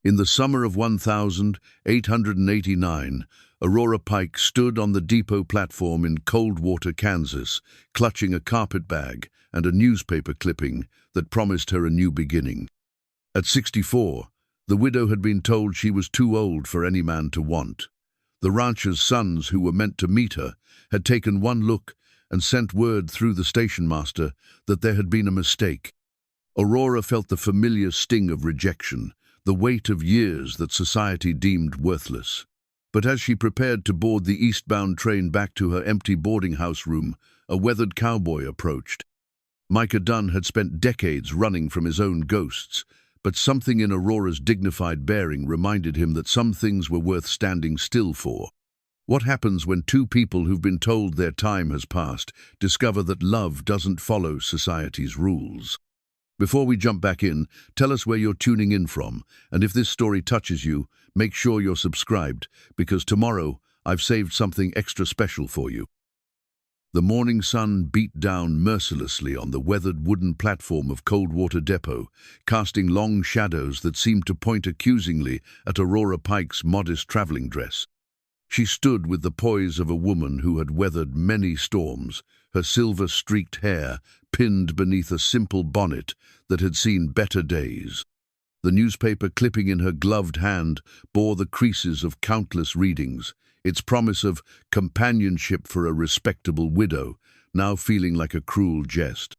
In the summer of 1889, Aurora Pike stood on the depot platform in Coldwater, Kansas, clutching a carpetbag and a newspaper clipping that promised her a new beginning. At 64, the widow had been told she was too old for any man to want. The rancher's sons, who were meant to meet her, had taken one look and sent word through the stationmaster that there had been a mistake. Aurora felt the familiar sting of rejection, the weight of years that society deemed worthless. But as she prepared to board the eastbound train back to her empty boarding house room, a weathered cowboy approached. Micah Dunn had spent decades running from his own ghosts, but something in Aurora's dignified bearing reminded him that some things were worth standing still for. What happens when two people who've been told their time has passed discover that love doesn't follow society's rules? Before we jump back in, tell us where you're tuning in from, and if this story touches you, make sure you're subscribed, because tomorrow I've saved something extra special for you. The morning sun beat down mercilessly on the weathered wooden platform of Coldwater Depot, casting long shadows that seemed to point accusingly at Aurora Pike's modest traveling dress. She stood with the poise of a woman who had weathered many storms, her silver-streaked hair pinned beneath a simple bonnet that had seen better days. The newspaper clipping in her gloved hand bore the creases of countless readings, its promise of companionship for a respectable widow, now feeling like a cruel jest.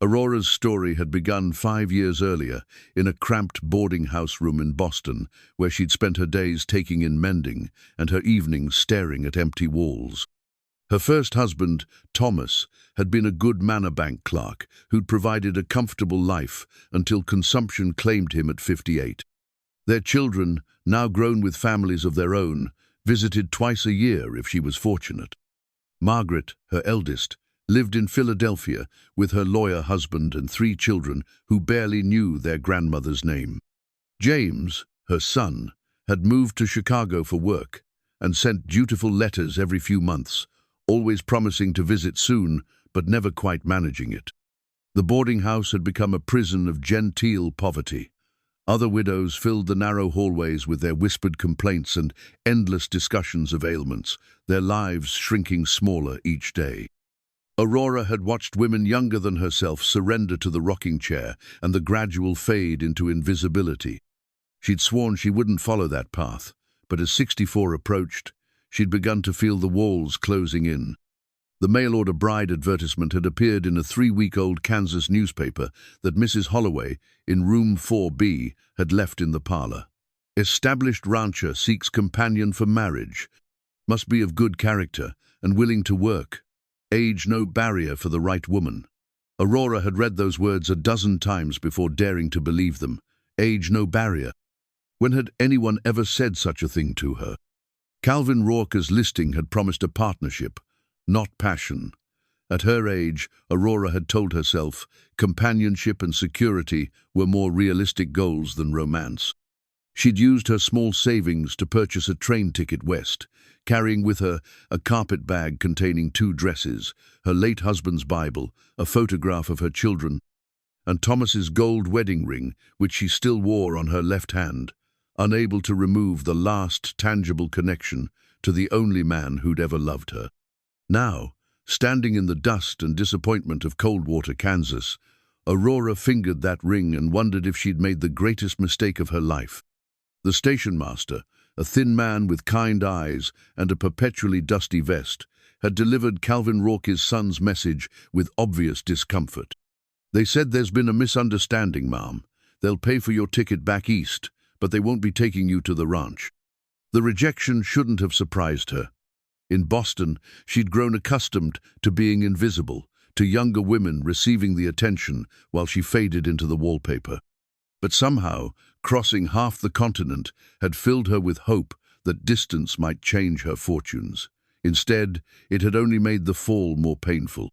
Aurora's story had begun 5 years earlier in a cramped boarding house room in Boston, where she'd spent her days taking in mending and her evenings staring at empty walls. Her first husband, Thomas, had been a good manor bank clerk who'd provided a comfortable life until consumption claimed him at 58. Their children, now grown with families of their own, visited twice a year if she was fortunate. Margaret, her eldest, lived in Philadelphia with her lawyer husband and 3 children who barely knew their grandmother's name. James, her son, had moved to Chicago for work and sent dutiful letters every few months, always promising to visit soon, but never quite managing it. The boarding house had become a prison of genteel poverty. Other widows filled the narrow hallways with their whispered complaints and endless discussions of ailments, their lives shrinking smaller each day. Aurora had watched women younger than herself surrender to the rocking chair and the gradual fade into invisibility. She'd sworn she wouldn't follow that path, but as 64 approached, she'd begun to feel the walls closing in. The mail-order bride advertisement had appeared in a 3-week-old Kansas newspaper that Mrs. Holloway, in room 4B, had left in the parlor. Established rancher seeks companion for marriage. Must be of good character and willing to work. Age no barrier for the right woman. Aurora had read those words a dozen times before daring to believe them. Age no barrier. When had anyone ever said such a thing to her? Calvin Rourke's listing had promised a partnership, not passion. At her age, Aurora had told herself, companionship and security were more realistic goals than romance. She'd used her small savings to purchase a train ticket west, carrying with her a carpetbag containing 2 dresses, her late husband's Bible, a photograph of her children, and Thomas's gold wedding ring, which she still wore on her left hand, unable to remove the last tangible connection to the only man who'd ever loved her. Now, standing in the dust and disappointment of Coldwater, Kansas, Aurora fingered that ring and wondered if she'd made the greatest mistake of her life. The stationmaster, a thin man with kind eyes and a perpetually dusty vest, had delivered Calvin Rourke's son's message with obvious discomfort. "They said there's been a misunderstanding, ma'am. They'll pay for your ticket back east, but they won't be taking you to the ranch." The rejection shouldn't have surprised her. In Boston, she'd grown accustomed to being invisible, to younger women receiving the attention while she faded into the wallpaper. But somehow, crossing half the continent had filled her with hope that distance might change her fortunes. Instead, it had only made the fall more painful.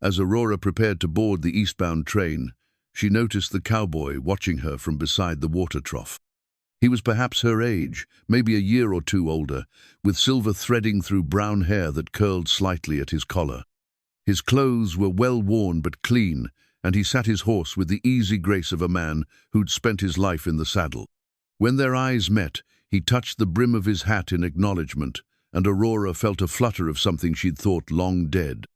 As Aurora prepared to board the eastbound train, she noticed the cowboy watching her from beside the water trough. He was perhaps her age, maybe a year or 2 older, with silver threading through brown hair that curled slightly at his collar. His clothes were well worn but clean, and he sat his horse with the easy grace of a man who'd spent his life in the saddle. When their eyes met, he touched the brim of his hat in acknowledgement, and Aurora felt a flutter of something she'd thought long dead.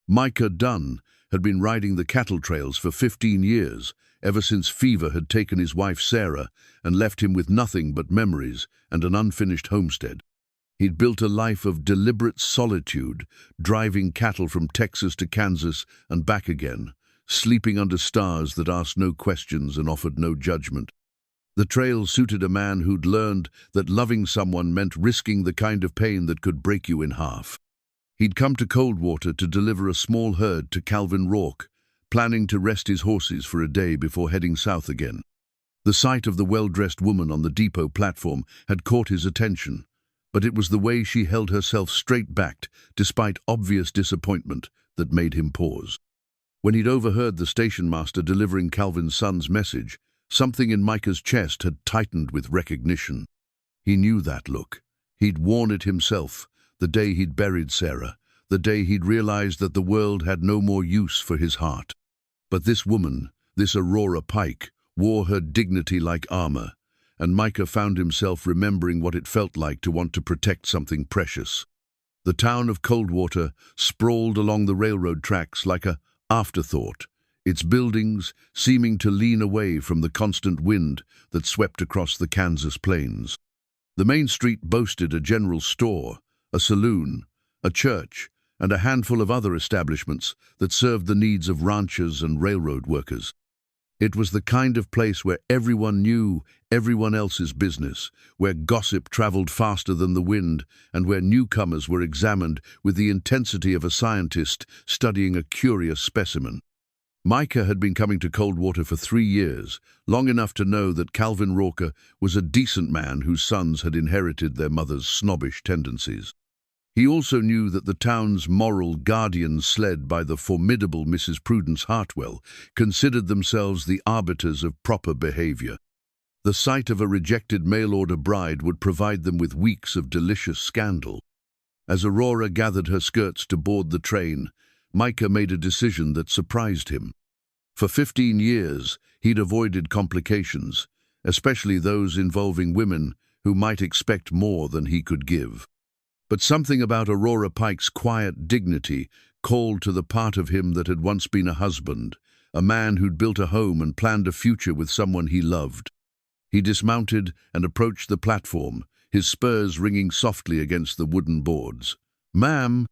Micah Dunn had been riding the cattle trails for 15 years, ever since fever had taken his wife Sarah and left him with nothing but memories and an unfinished homestead. He'd built a life of deliberate solitude, driving cattle from Texas to Kansas and back again, sleeping under stars that asked no questions and offered no judgment. The trail suited a man who'd learned that loving someone meant risking the kind of pain that could break you in half. He'd come to Coldwater to deliver a small herd to Calvin Rourke, planning to rest his horses for a day before heading south again. The sight of the well-dressed woman on the depot platform had caught his attention, but it was the way she held herself straight-backed, despite obvious disappointment, that made him pause. When he'd overheard the stationmaster delivering Calvin's son's message, something in Micah's chest had tightened with recognition. He knew that look. He'd worn it himself, the day he'd buried Sarah, the day he'd realized that the world had no more use for his heart. But this woman, this Aurora Pike, wore her dignity like armor, and Micah found himself remembering what it felt like to want to protect something precious. The town of Coldwater sprawled along the railroad tracks like an afterthought, its buildings seeming to lean away from the constant wind that swept across the Kansas plains. The main street boasted a general store, a saloon, a church, and a handful of other establishments that served the needs of ranchers and railroad workers. It was the kind of place where everyone knew everyone else's business, where gossip traveled faster than the wind, and where newcomers were examined with the intensity of a scientist studying a curious specimen. Micah had been coming to Coldwater for 3 years, long enough to know that Calvin Rourke was a decent man whose sons had inherited their mother's snobbish tendencies. He also knew that the town's moral guardians, led by the formidable Mrs. Prudence Hartwell, considered themselves the arbiters of proper behavior. The sight of a rejected mail-order bride would provide them with weeks of delicious scandal. As Aurora gathered her skirts to board the train, Micah made a decision that surprised him. For 15 years, he'd avoided complications, especially those involving women who might expect more than he could give. But something about Aurora Pike's quiet dignity called to the part of him that had once been a husband, a man who'd built a home and planned a future with someone he loved. He dismounted and approached the platform, his spurs ringing softly against the wooden boards. "Ma'am,"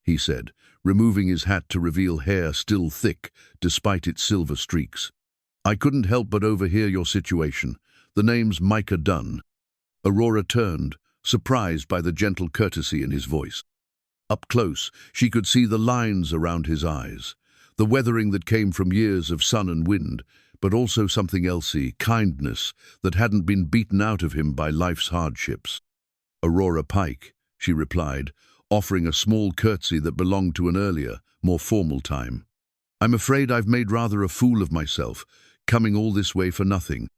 he said, removing his hat to reveal hair still thick despite its silver streaks. "I couldn't help but overhear your situation. The name's Micah Dunn." Aurora turned, surprised by the gentle courtesy in his voice. Up close, she could see the lines around his eyes, the weathering that came from years of sun and wind, but also something elsey, kindness that hadn't been beaten out of him by life's hardships. "Aurora Pike," she replied, offering a small curtsy that belonged to an earlier, more formal time. "I'm afraid I've made rather a fool of myself, coming all this way for nothing."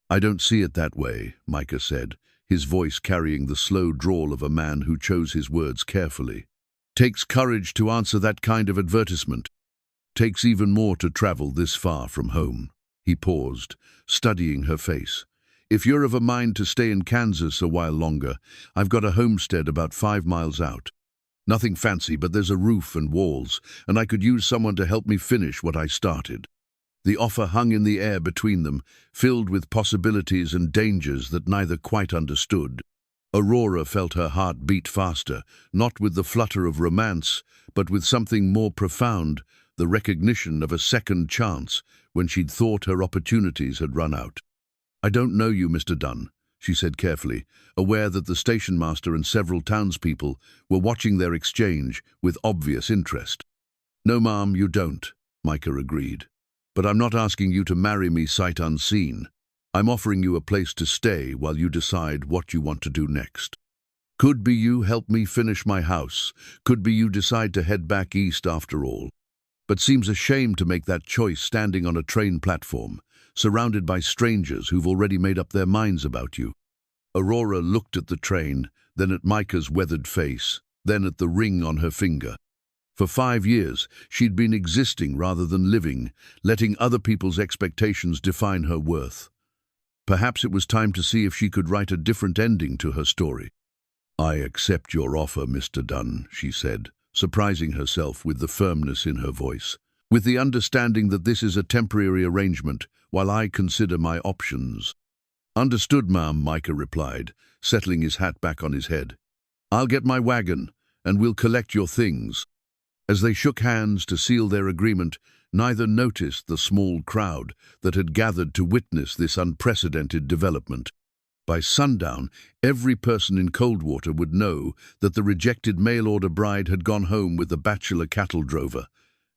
"I don't see it that way," Micah said, his voice carrying the slow drawl of a man who chose his words carefully. "Takes courage to answer that kind of advertisement. Takes even more to travel this far from home." He paused, studying her face. "If you're of a mind to stay in Kansas a while longer, I've got a homestead about 5 miles out. Nothing fancy, but there's a roof and walls, and I could use someone to help me finish what I started." The offer hung in the air between them, filled with possibilities and dangers that neither quite understood. Aurora felt her heart beat faster, not with the flutter of romance, but with something more profound, the recognition of a second chance when she'd thought her opportunities had run out. "I don't know you, Mr. Dunn," she said carefully, aware that the stationmaster and several townspeople were watching their exchange with obvious interest. "No, ma'am, you don't," Micah agreed. "But I'm not asking you to marry me sight unseen. I'm offering you a place to stay while you decide what you want to do next. Could be you help me finish my house, could be you decide to head back east after all. But seems a shame to make that choice standing on a train platform, surrounded by strangers who've already made up their minds about you." Aurora looked at the train, then at Micah's weathered face, then at the ring on her finger. For 5 years, she'd been existing rather than living, letting other people's expectations define her worth. Perhaps it was time to see if she could write a different ending to her story. "I accept your offer, Mr. Dunn," she said, surprising herself with the firmness in her voice, "with the understanding that this is a temporary arrangement while I consider my options." "Understood, ma'am," Micah replied, settling his hat back on his head. "I'll get my wagon, and we'll collect your things." As they shook hands to seal their agreement, neither noticed the small crowd that had gathered to witness this unprecedented development. By sundown, every person in Coldwater would know that the rejected mail-order bride had gone home with the bachelor cattle drover,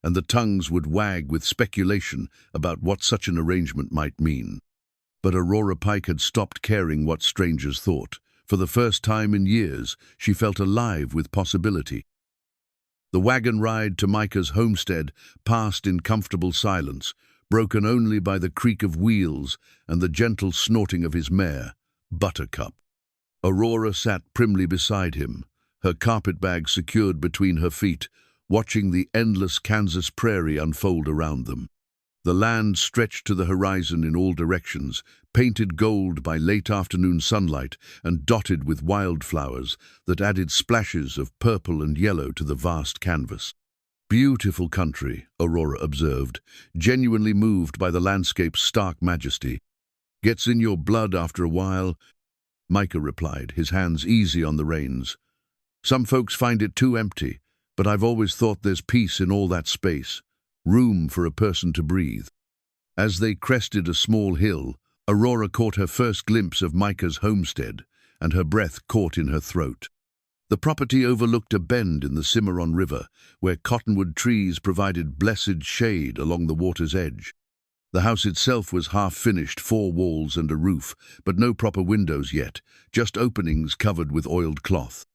and the tongues would wag with speculation about what such an arrangement might mean. But Aurora Pike had stopped caring what strangers thought. For the first time in years, she felt alive with possibility. The wagon ride to Micah's homestead passed in comfortable silence, broken only by the creak of wheels and the gentle snorting of his mare, Buttercup. Aurora sat primly beside him, her carpetbag secured between her feet, watching the endless Kansas prairie unfold around them. The land stretched to the horizon in all directions, painted gold by late afternoon sunlight and dotted with wildflowers that added splashes of purple and yellow to the vast canvas. "Beautiful country," Aurora observed, genuinely moved by the landscape's stark majesty. "Gets in your blood after a while," Micah replied, his hands easy on the reins. "Some folks find it too empty, but I've always thought there's peace in all that space. Room for a person to breathe." As they crested a small hill, Aurora caught her first glimpse of Micah's homestead, and her breath caught in her throat. The property overlooked a bend in the Cimarron River, where cottonwood trees provided blessed shade along the water's edge. The house itself was half-finished, 4 walls and a roof, but no proper windows yet, just openings covered with oiled cloth.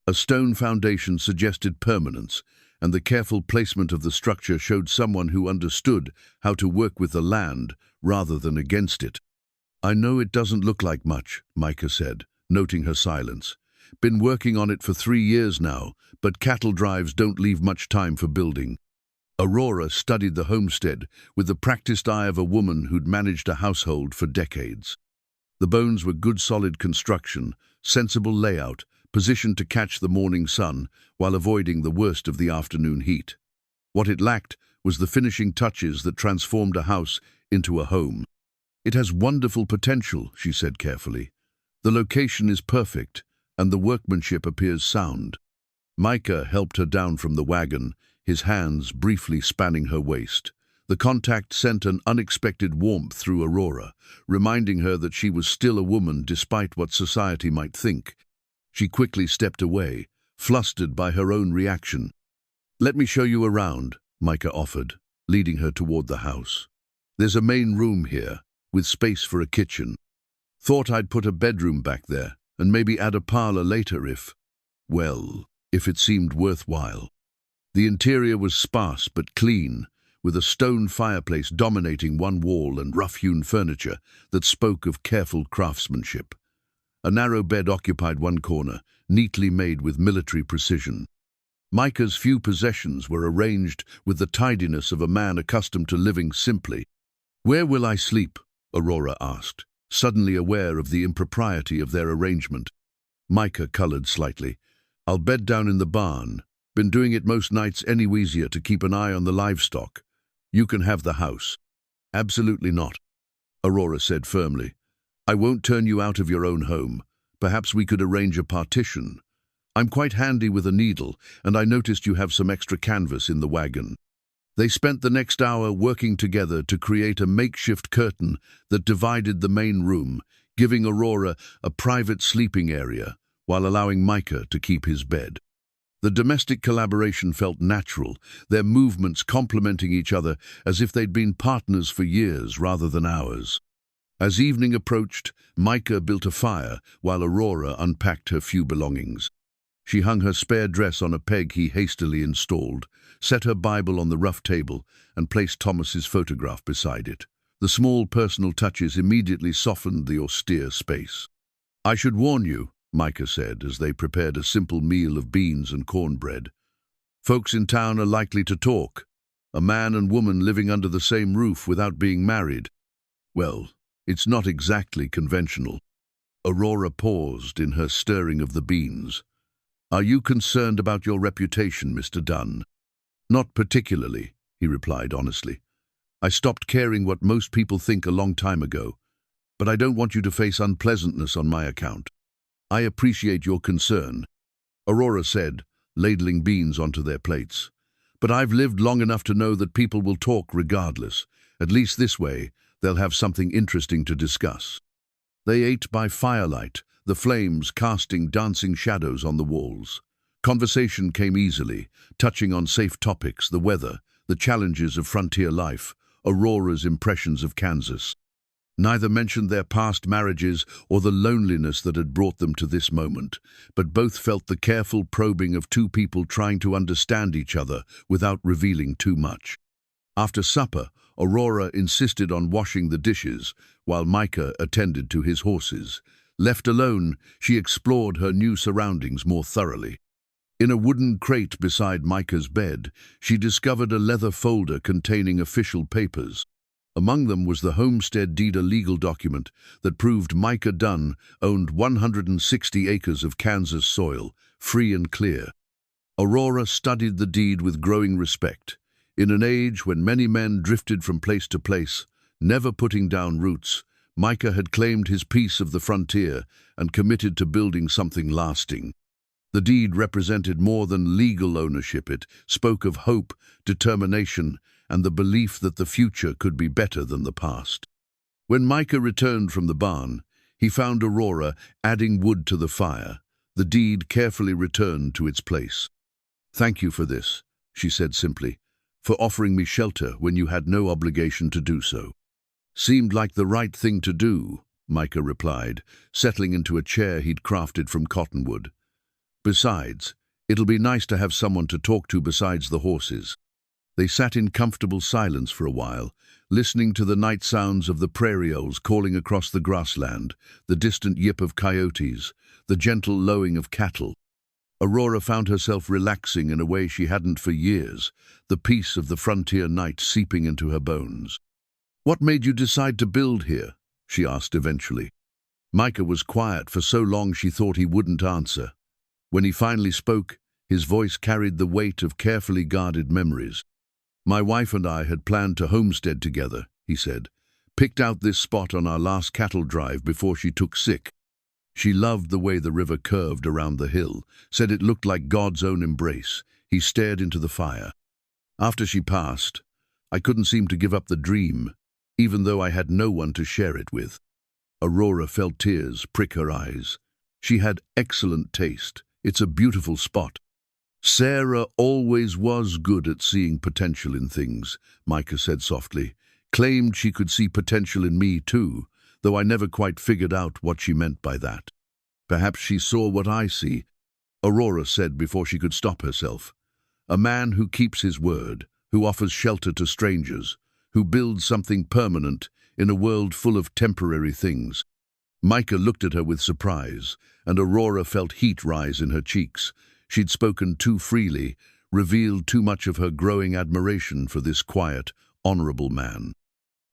A stone foundation suggested permanence, and the careful placement of the structure showed someone who understood how to work with the land rather than against it. "I know it doesn't look like much," Micah said, noting her silence. "Been working on it for 3 years now, but cattle drives don't leave much time for building." Aurora studied the homestead with the practiced eye of a woman who'd managed a household for decades. The bones were good solid construction, sensible layout, positioned to catch the morning sun while avoiding the worst of the afternoon heat. What it lacked was the finishing touches that transformed a house into a home. "It has wonderful potential," she said carefully. "The location is perfect, and the workmanship appears sound." Micah helped her down from the wagon, his hands briefly spanning her waist. The contact sent an unexpected warmth through Aurora, reminding her that she was still a woman despite what society might think. She quickly stepped away, flustered by her own reaction. "Let me show you around," Micah offered, leading her toward the house. "There's a main room here, with space for a kitchen. Thought I'd put a bedroom back there, and maybe add a parlor later if it seemed worthwhile." The interior was sparse but clean, with a stone fireplace dominating one wall and rough-hewn furniture that spoke of careful craftsmanship. A narrow bed occupied one corner, neatly made with military precision. Micah's few possessions were arranged with the tidiness of a man accustomed to living simply. "Where will I sleep?" Aurora asked, suddenly aware of the impropriety of their arrangement. Micah colored slightly. "I'll bed down in the barn. Been doing it most nights any easier to keep an eye on the livestock. You can have the house." "Absolutely not," Aurora said firmly. "I won't turn you out of your own home. Perhaps we could arrange a partition. I'm quite handy with a needle, and I noticed you have some extra canvas in the wagon." They spent the next hour working together to create a makeshift curtain that divided the main room, giving Aurora a private sleeping area while allowing Micah to keep his bed. The domestic collaboration felt natural, their movements complementing each other as if they'd been partners for years rather than hours. As evening approached, Micah built a fire while Aurora unpacked her few belongings. She hung her spare dress on a peg he hastily installed, set her Bible on the rough table, and placed Thomas's photograph beside it. The small personal touches immediately softened the austere space. "I should warn you," Micah said as they prepared a simple meal of beans and cornbread. "Folks in town are likely to talk. A man and woman living under the same roof without being married. Well, It's not exactly conventional. Aurora paused in her stirring of the beans. Are you concerned about your reputation, Mr. Dunn? Not particularly, he replied honestly. I stopped caring what most people think a long time ago, but I don't want you to face unpleasantness on my account. I appreciate your concern, Aurora said, ladling beans onto their plates. But I've lived long enough to know that people will talk regardless. At least this way, they'll have something interesting to discuss. They ate by firelight, the flames casting dancing shadows on the walls. Conversation came easily, touching on safe topics, the weather, the challenges of frontier life, Aurora's impressions of Kansas. Neither mentioned their past marriages or the loneliness that had brought them to this moment, but both felt the careful probing of two people trying to understand each other without revealing too much. After supper, Aurora insisted on washing the dishes, while Micah attended to his horses. Left alone, she explored her new surroundings more thoroughly. In a wooden crate beside Micah's bed, she discovered a leather folder containing official papers. Among them was the homestead deed, a legal document that proved Micah Dunn owned 160 acres of Kansas soil, free and clear. Aurora studied the deed with growing respect. In an age when many men drifted from place to place, never putting down roots, Micah had claimed his piece of the frontier and committed to building something lasting. The deed represented more than legal ownership. It spoke of hope, determination, and the belief that the future could be better than the past. When Micah returned from the barn, he found Aurora adding wood to the fire. The deed carefully returned to its place. "Thank you for this," she said simply, "for offering me shelter when you had no obligation to do so." "Seemed like the right thing to do," Micah replied, settling into a chair he'd crafted from cottonwood. "Besides, it'll be nice to have someone to talk to besides the horses." They sat in comfortable silence for a while, listening to the night sounds of the prairie owls calling across the grassland, the distant yip of coyotes, the gentle lowing of cattle. Aurora found herself relaxing in a way she hadn't for years, the peace of the frontier night seeping into her bones. "What made you decide to build here?" she asked eventually. Micah was quiet for so long she thought he wouldn't answer. When he finally spoke, his voice carried the weight of carefully guarded memories. "My wife and I had planned to homestead together," he said. "Picked out this spot on our last cattle drive before she took sick. She loved the way the river curved around the hill, said it looked like God's own embrace." He stared into the fire. "After she passed, I couldn't seem to give up the dream, even though I had no one to share it with." Aurora felt tears prick her eyes. She had excellent taste. It's a beautiful spot. "Sarah always was good at seeing potential in things," Micah said softly. "Claimed she could see potential in me too, though I never quite figured out what she meant by that. Perhaps she saw what I see," Aurora said before she could stop herself. "A man who keeps his word, who offers shelter to strangers, who builds something permanent in a world full of temporary things." Micah looked at her with surprise, and Aurora felt heat rise in her cheeks. She'd spoken too freely, revealed too much of her growing admiration for this quiet, honorable man.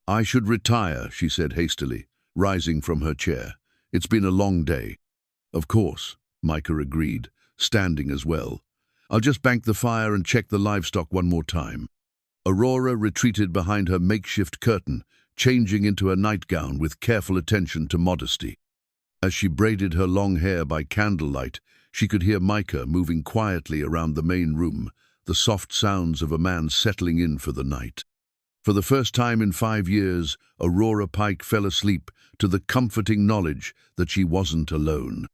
"I should retire," she said hastily, rising from her chair. "It's been a long day." "Of course," Micah agreed, standing as well. "I'll just bank the fire and check the livestock one more time." Aurora retreated behind her makeshift curtain, changing into a nightgown with careful attention to modesty. As she braided her long hair by candlelight, she could hear Micah moving quietly around the main room, the soft sounds of a man settling in for the night. For the first time in 5 years, Aurora Pike fell asleep to the comforting knowledge that she wasn't alone.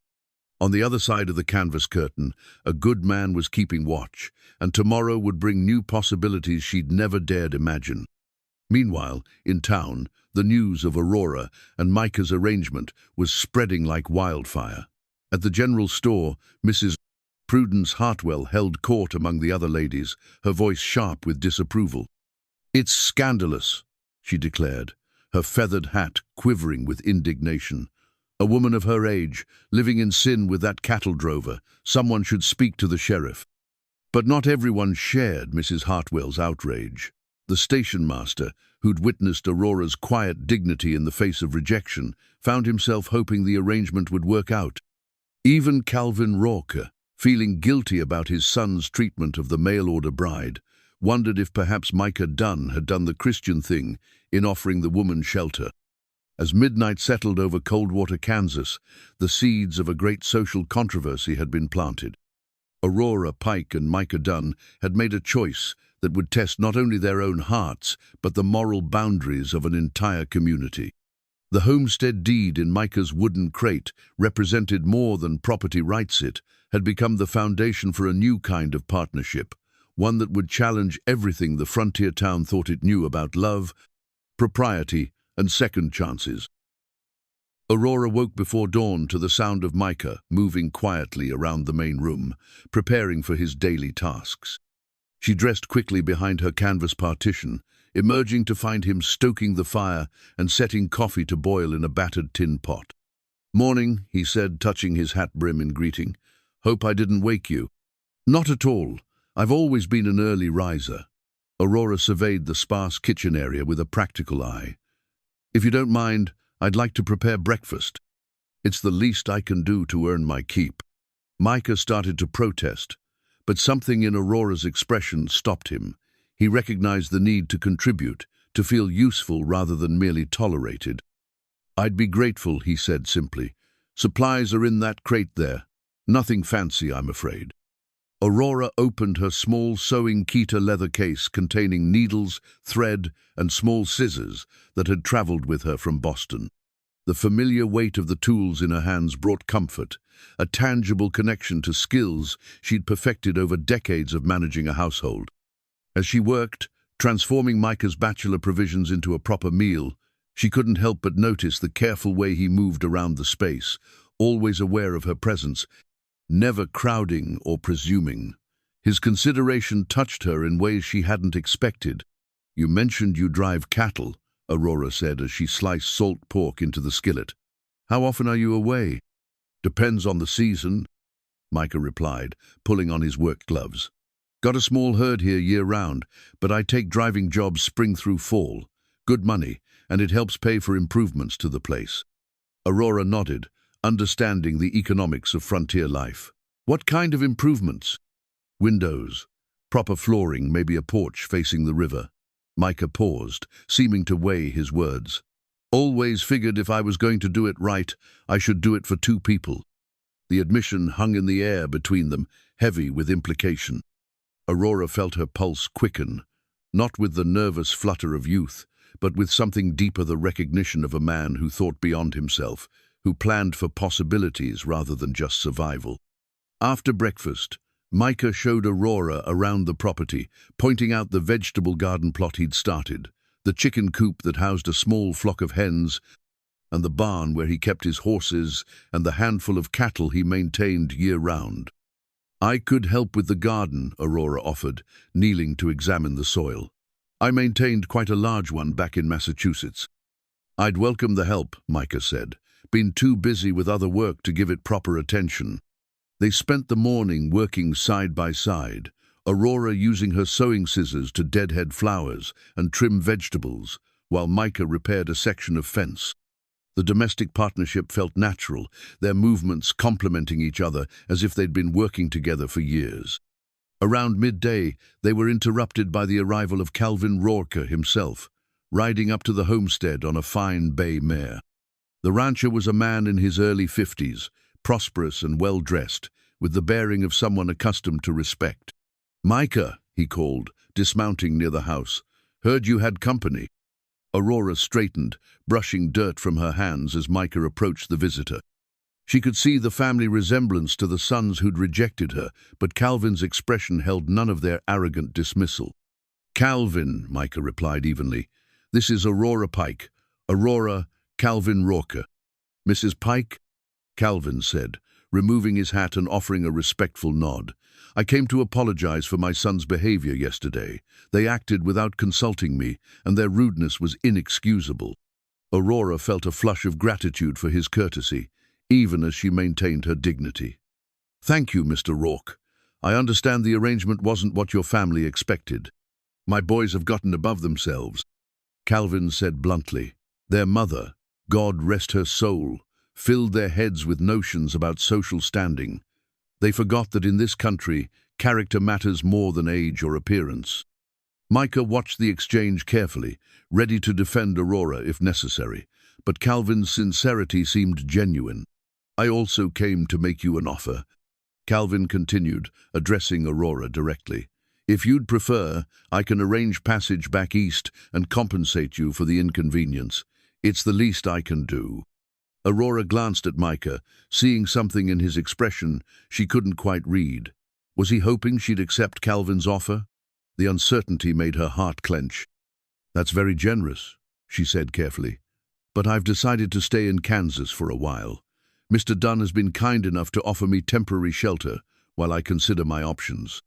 On the other side of the canvas curtain, a good man was keeping watch, and tomorrow would bring new possibilities she'd never dared imagine. Meanwhile, in town, the news of Aurora and Micah's arrangement was spreading like wildfire. At the general store, Mrs. Prudence Hartwell held court among the other ladies, her voice sharp with disapproval. "It's scandalous," she declared, her feathered hat quivering with indignation. "A woman of her age, living in sin with that cattle drover. Someone should speak to the sheriff." But not everyone shared Mrs. Hartwell's outrage. The stationmaster, who'd witnessed Aurora's quiet dignity in the face of rejection, found himself hoping the arrangement would work out. Even Calvin Rourke, feeling guilty about his son's treatment of the mail-order bride, wondered if perhaps Micah Dunn had done the Christian thing in offering the woman shelter. As midnight settled over Coldwater, Kansas, the seeds of a great social controversy had been planted. Aurora Pike and Micah Dunn had made a choice that would test not only their own hearts, but the moral boundaries of an entire community. The homestead deed in Micah's wooden crate represented more than property rights. It had become the foundation for a new kind of partnership, one that would challenge everything the frontier town thought it knew about love, propriety, and second chances. Aurora woke before dawn to the sound of Micah moving quietly around the main room, preparing for his daily tasks. She dressed quickly behind her canvas partition, emerging to find him stoking the fire and setting coffee to boil in a battered tin pot. "Morning," he said, touching his hat brim in greeting. "Hope I didn't wake you." "Not at all. I've always been an early riser." Aurora surveyed the sparse kitchen area with a practical eye. "If you don't mind, I'd like to prepare breakfast. It's the least I can do to earn my keep." Micah started to protest, but something in Aurora's expression stopped him. He recognized the need to contribute, to feel useful rather than merely tolerated. "I'd be grateful," he said simply. "Supplies are in that crate there. Nothing fancy, I'm afraid." Aurora opened her small sewing Kita leather case containing needles, thread, and small scissors that had traveled with her from Boston. The familiar weight of the tools in her hands brought comfort, a tangible connection to skills she'd perfected over decades of managing a household. As she worked, transforming Micah's bachelor provisions into a proper meal, she couldn't help but notice the careful way he moved around the space, always aware of her presence, never crowding or presuming. His consideration touched her in ways she hadn't expected. "You mentioned you drive cattle," Aurora said as she sliced salt pork into the skillet. "How often are you away?" "Depends on the season," Micah replied, pulling on his work gloves. "Got a small herd here year-round, but I take driving jobs spring through fall. Good money, and it helps pay for improvements to the place." Aurora nodded, understanding the economics of frontier life. "What kind of improvements?" "Windows, proper flooring, maybe a porch facing the river." Micah paused, seeming to weigh his words. "Always figured if I was going to do it right, I should do it for two people." The admission hung in the air between them, heavy with implication. Aurora felt her pulse quicken, not with the nervous flutter of youth, but with something deeper, the recognition of a man who thought beyond himself, who planned for possibilities rather than just survival. After breakfast, Micah showed Aurora around the property, pointing out the vegetable garden plot he'd started, the chicken coop that housed a small flock of hens, and the barn where he kept his horses and the handful of cattle he maintained year-round. "I could help with the garden," Aurora offered, kneeling to examine the soil. "I maintained quite a large one back in Massachusetts." "I'd welcome the help," Micah said. "Been too busy with other work to give it proper attention." They spent the morning working side by side, Aurora using her sewing scissors to deadhead flowers and trim vegetables, while Micah repaired a section of fence. The domestic partnership felt natural, their movements complementing each other as if they'd been working together for years. Around midday, they were interrupted by the arrival of Calvin Rourke himself, riding up to the homestead on a fine bay mare. The rancher was a man in his early 50s, prosperous and well-dressed, with the bearing of someone accustomed to respect. "Micah," he called, dismounting near the house. "Heard you had company." Aurora straightened, brushing dirt from her hands as Micah approached the visitor. She could see the family resemblance to the sons who'd rejected her, but Calvin's expression held none of their arrogant dismissal. "Calvin," Micah replied evenly. "This is Aurora Pike. Aurora, Calvin Rourke." "Mrs. Pike?" Calvin said, removing his hat and offering a respectful nod. "I came to apologize for my son's behavior yesterday. They acted without consulting me, and their rudeness was inexcusable." Aurora felt a flush of gratitude for his courtesy, even as she maintained her dignity. "Thank you, Mr. Rourke. I understand the arrangement wasn't what your family expected." My boys have gotten above themselves, Calvin said bluntly. Their mother, God rest her soul, filled their heads with notions about social standing. They forgot that in this country, character matters more than age or appearance. Micah watched the exchange carefully, ready to defend Aurora if necessary, but Calvin's sincerity seemed genuine. I also came to make you an offer, Calvin continued, addressing Aurora directly. If you'd prefer, I can arrange passage back east and compensate you for the inconvenience. It's the least I can do. Aurora glanced at Micah, seeing something in his expression she couldn't quite read. Was he hoping she'd accept Calvin's offer? The uncertainty made her heart clench. That's very generous, she said carefully. But I've decided to stay in Kansas for a while. Mr. Dunn has been kind enough to offer me temporary shelter while I consider my options.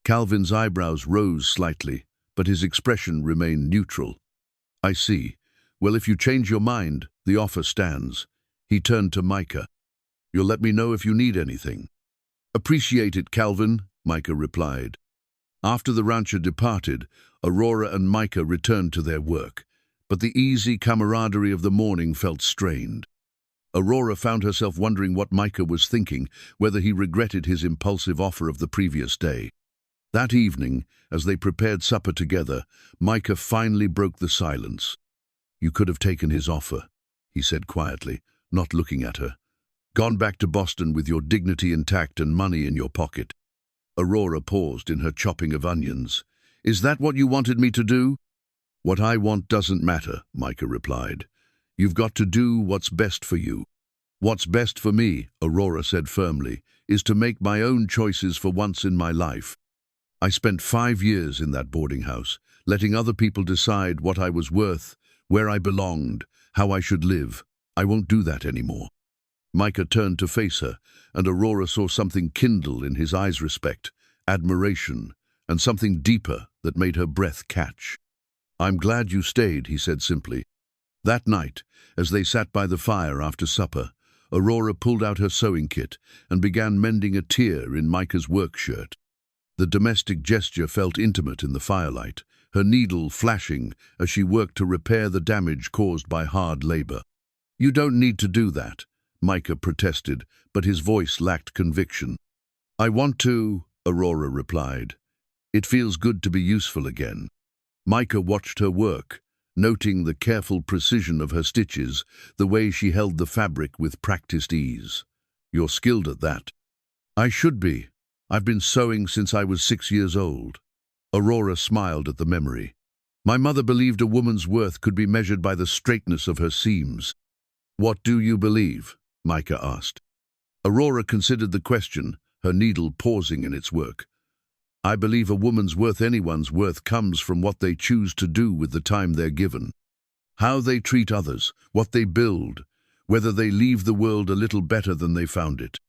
Calvin's eyebrows rose slightly, but his expression remained neutral. I see. Well, if you change your mind, the offer stands. He turned to Micah. You'll let me know if you need anything. Appreciate it, Calvin, Micah replied. After the rancher departed, Aurora and Micah returned to their work, but the easy camaraderie of the morning felt strained. Aurora found herself wondering what Micah was thinking, whether he regretted his impulsive offer of the previous day. That evening, as they prepared supper together, Micah finally broke the silence. You could have taken his offer, he said quietly, not looking at her. Gone back to Boston with your dignity intact and money in your pocket. Aurora paused in her chopping of onions. Is that what you wanted me to do? What I want doesn't matter, Micah replied. You've got to do what's best for you. What's best for me, Aurora said firmly, is to make my own choices for once in my life. I spent 5 years in that boarding house, letting other people decide what I was worth, where I belonged, how I should live. I won't do that anymore. Micah turned to face her, and Aurora saw something kindle in his eyes: respect, admiration, and something deeper that made her breath catch. I'm glad you stayed, he said simply. That night, as they sat by the fire after supper, Aurora pulled out her sewing kit and began mending a tear in Micah's work shirt. The domestic gesture felt intimate in the firelight, her needle flashing as she worked to repair the damage caused by hard labor. You don't need to do that, Micah protested, but his voice lacked conviction. I want to, Aurora replied. It feels good to be useful again. Micah watched her work, noting the careful precision of her stitches, the way she held the fabric with practiced ease. You're skilled at that. I should be. I've been sewing since I was 6 years old. Aurora smiled at the memory. My mother believed a woman's worth could be measured by the straightness of her seams. What do you believe? Micah asked. Aurora considered the question, her needle pausing in its work. I believe a woman's worth, anyone's worth, comes from what they choose to do with the time they're given. How they treat others, what they build, whether they leave the world a little better than they found it.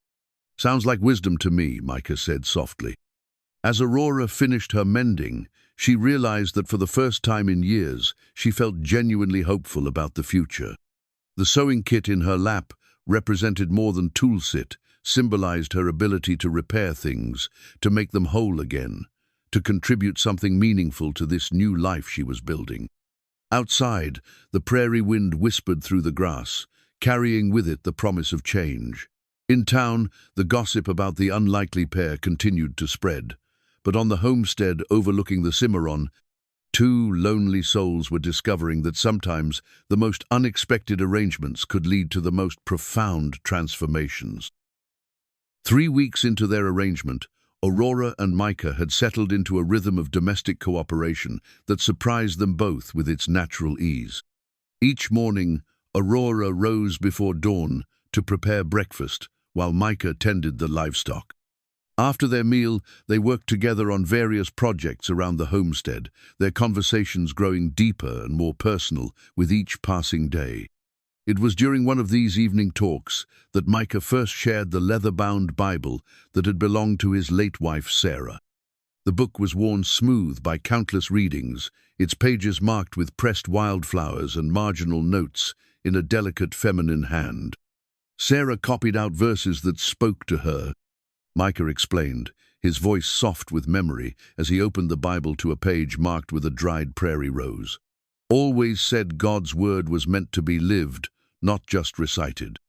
Sounds like wisdom to me, Micah said softly. As Aurora finished her mending, she realized that for the first time in years, she felt genuinely hopeful about the future. The sewing kit in her lap represented more than toolset, symbolized her ability to repair things, to make them whole again, to contribute something meaningful to this new life she was building. Outside, the prairie wind whispered through the grass, carrying with it the promise of change. In town, the gossip about the unlikely pair continued to spread, but on the homestead overlooking the Cimarron, 2 lonely souls were discovering that sometimes the most unexpected arrangements could lead to the most profound transformations. 3 weeks into their arrangement, Aurora and Micah had settled into a rhythm of domestic cooperation that surprised them both with its natural ease. Each morning, Aurora rose before dawn to prepare breakfast, while Micah tended the livestock. After their meal, they worked together on various projects around the homestead, their conversations growing deeper and more personal with each passing day. It was during one of these evening talks that Micah first shared the leather-bound Bible that had belonged to his late wife, Sarah. The book was worn smooth by countless readings, its pages marked with pressed wildflowers and marginal notes in a delicate feminine hand. Sarah copied out verses that spoke to her. Micah explained, his voice soft with memory as he opened the Bible to a page marked with a dried prairie rose. Always said God's word was meant to be lived, not just recited.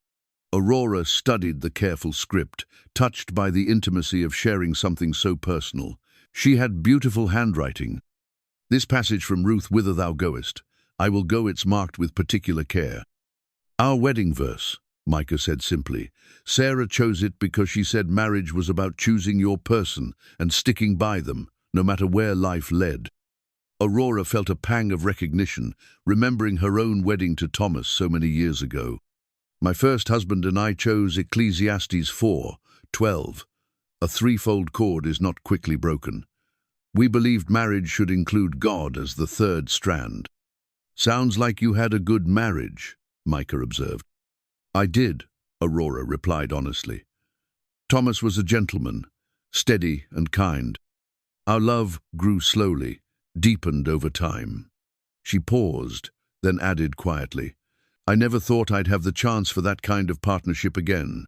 Aurora studied the careful script, touched by the intimacy of sharing something so personal. She had beautiful handwriting. This passage from Ruth, "Whither thou goest, I will go," it's marked with particular care. "Our wedding verse," Micah said simply. "Sarah chose it because she said marriage was about choosing your person and sticking by them, no matter where life led." Aurora felt a pang of recognition, remembering her own wedding to Thomas so many years ago. "My first husband and I chose Ecclesiastes 4:12. A threefold cord is not quickly broken. We believed marriage should include God as the third strand." "Sounds like you had a good marriage," Micah observed. "I did," Aurora replied honestly. "Thomas was a gentleman, steady and kind. Our love grew slowly, deepened over time." She paused, then added quietly, "I never thought I'd have the chance for that kind of partnership again."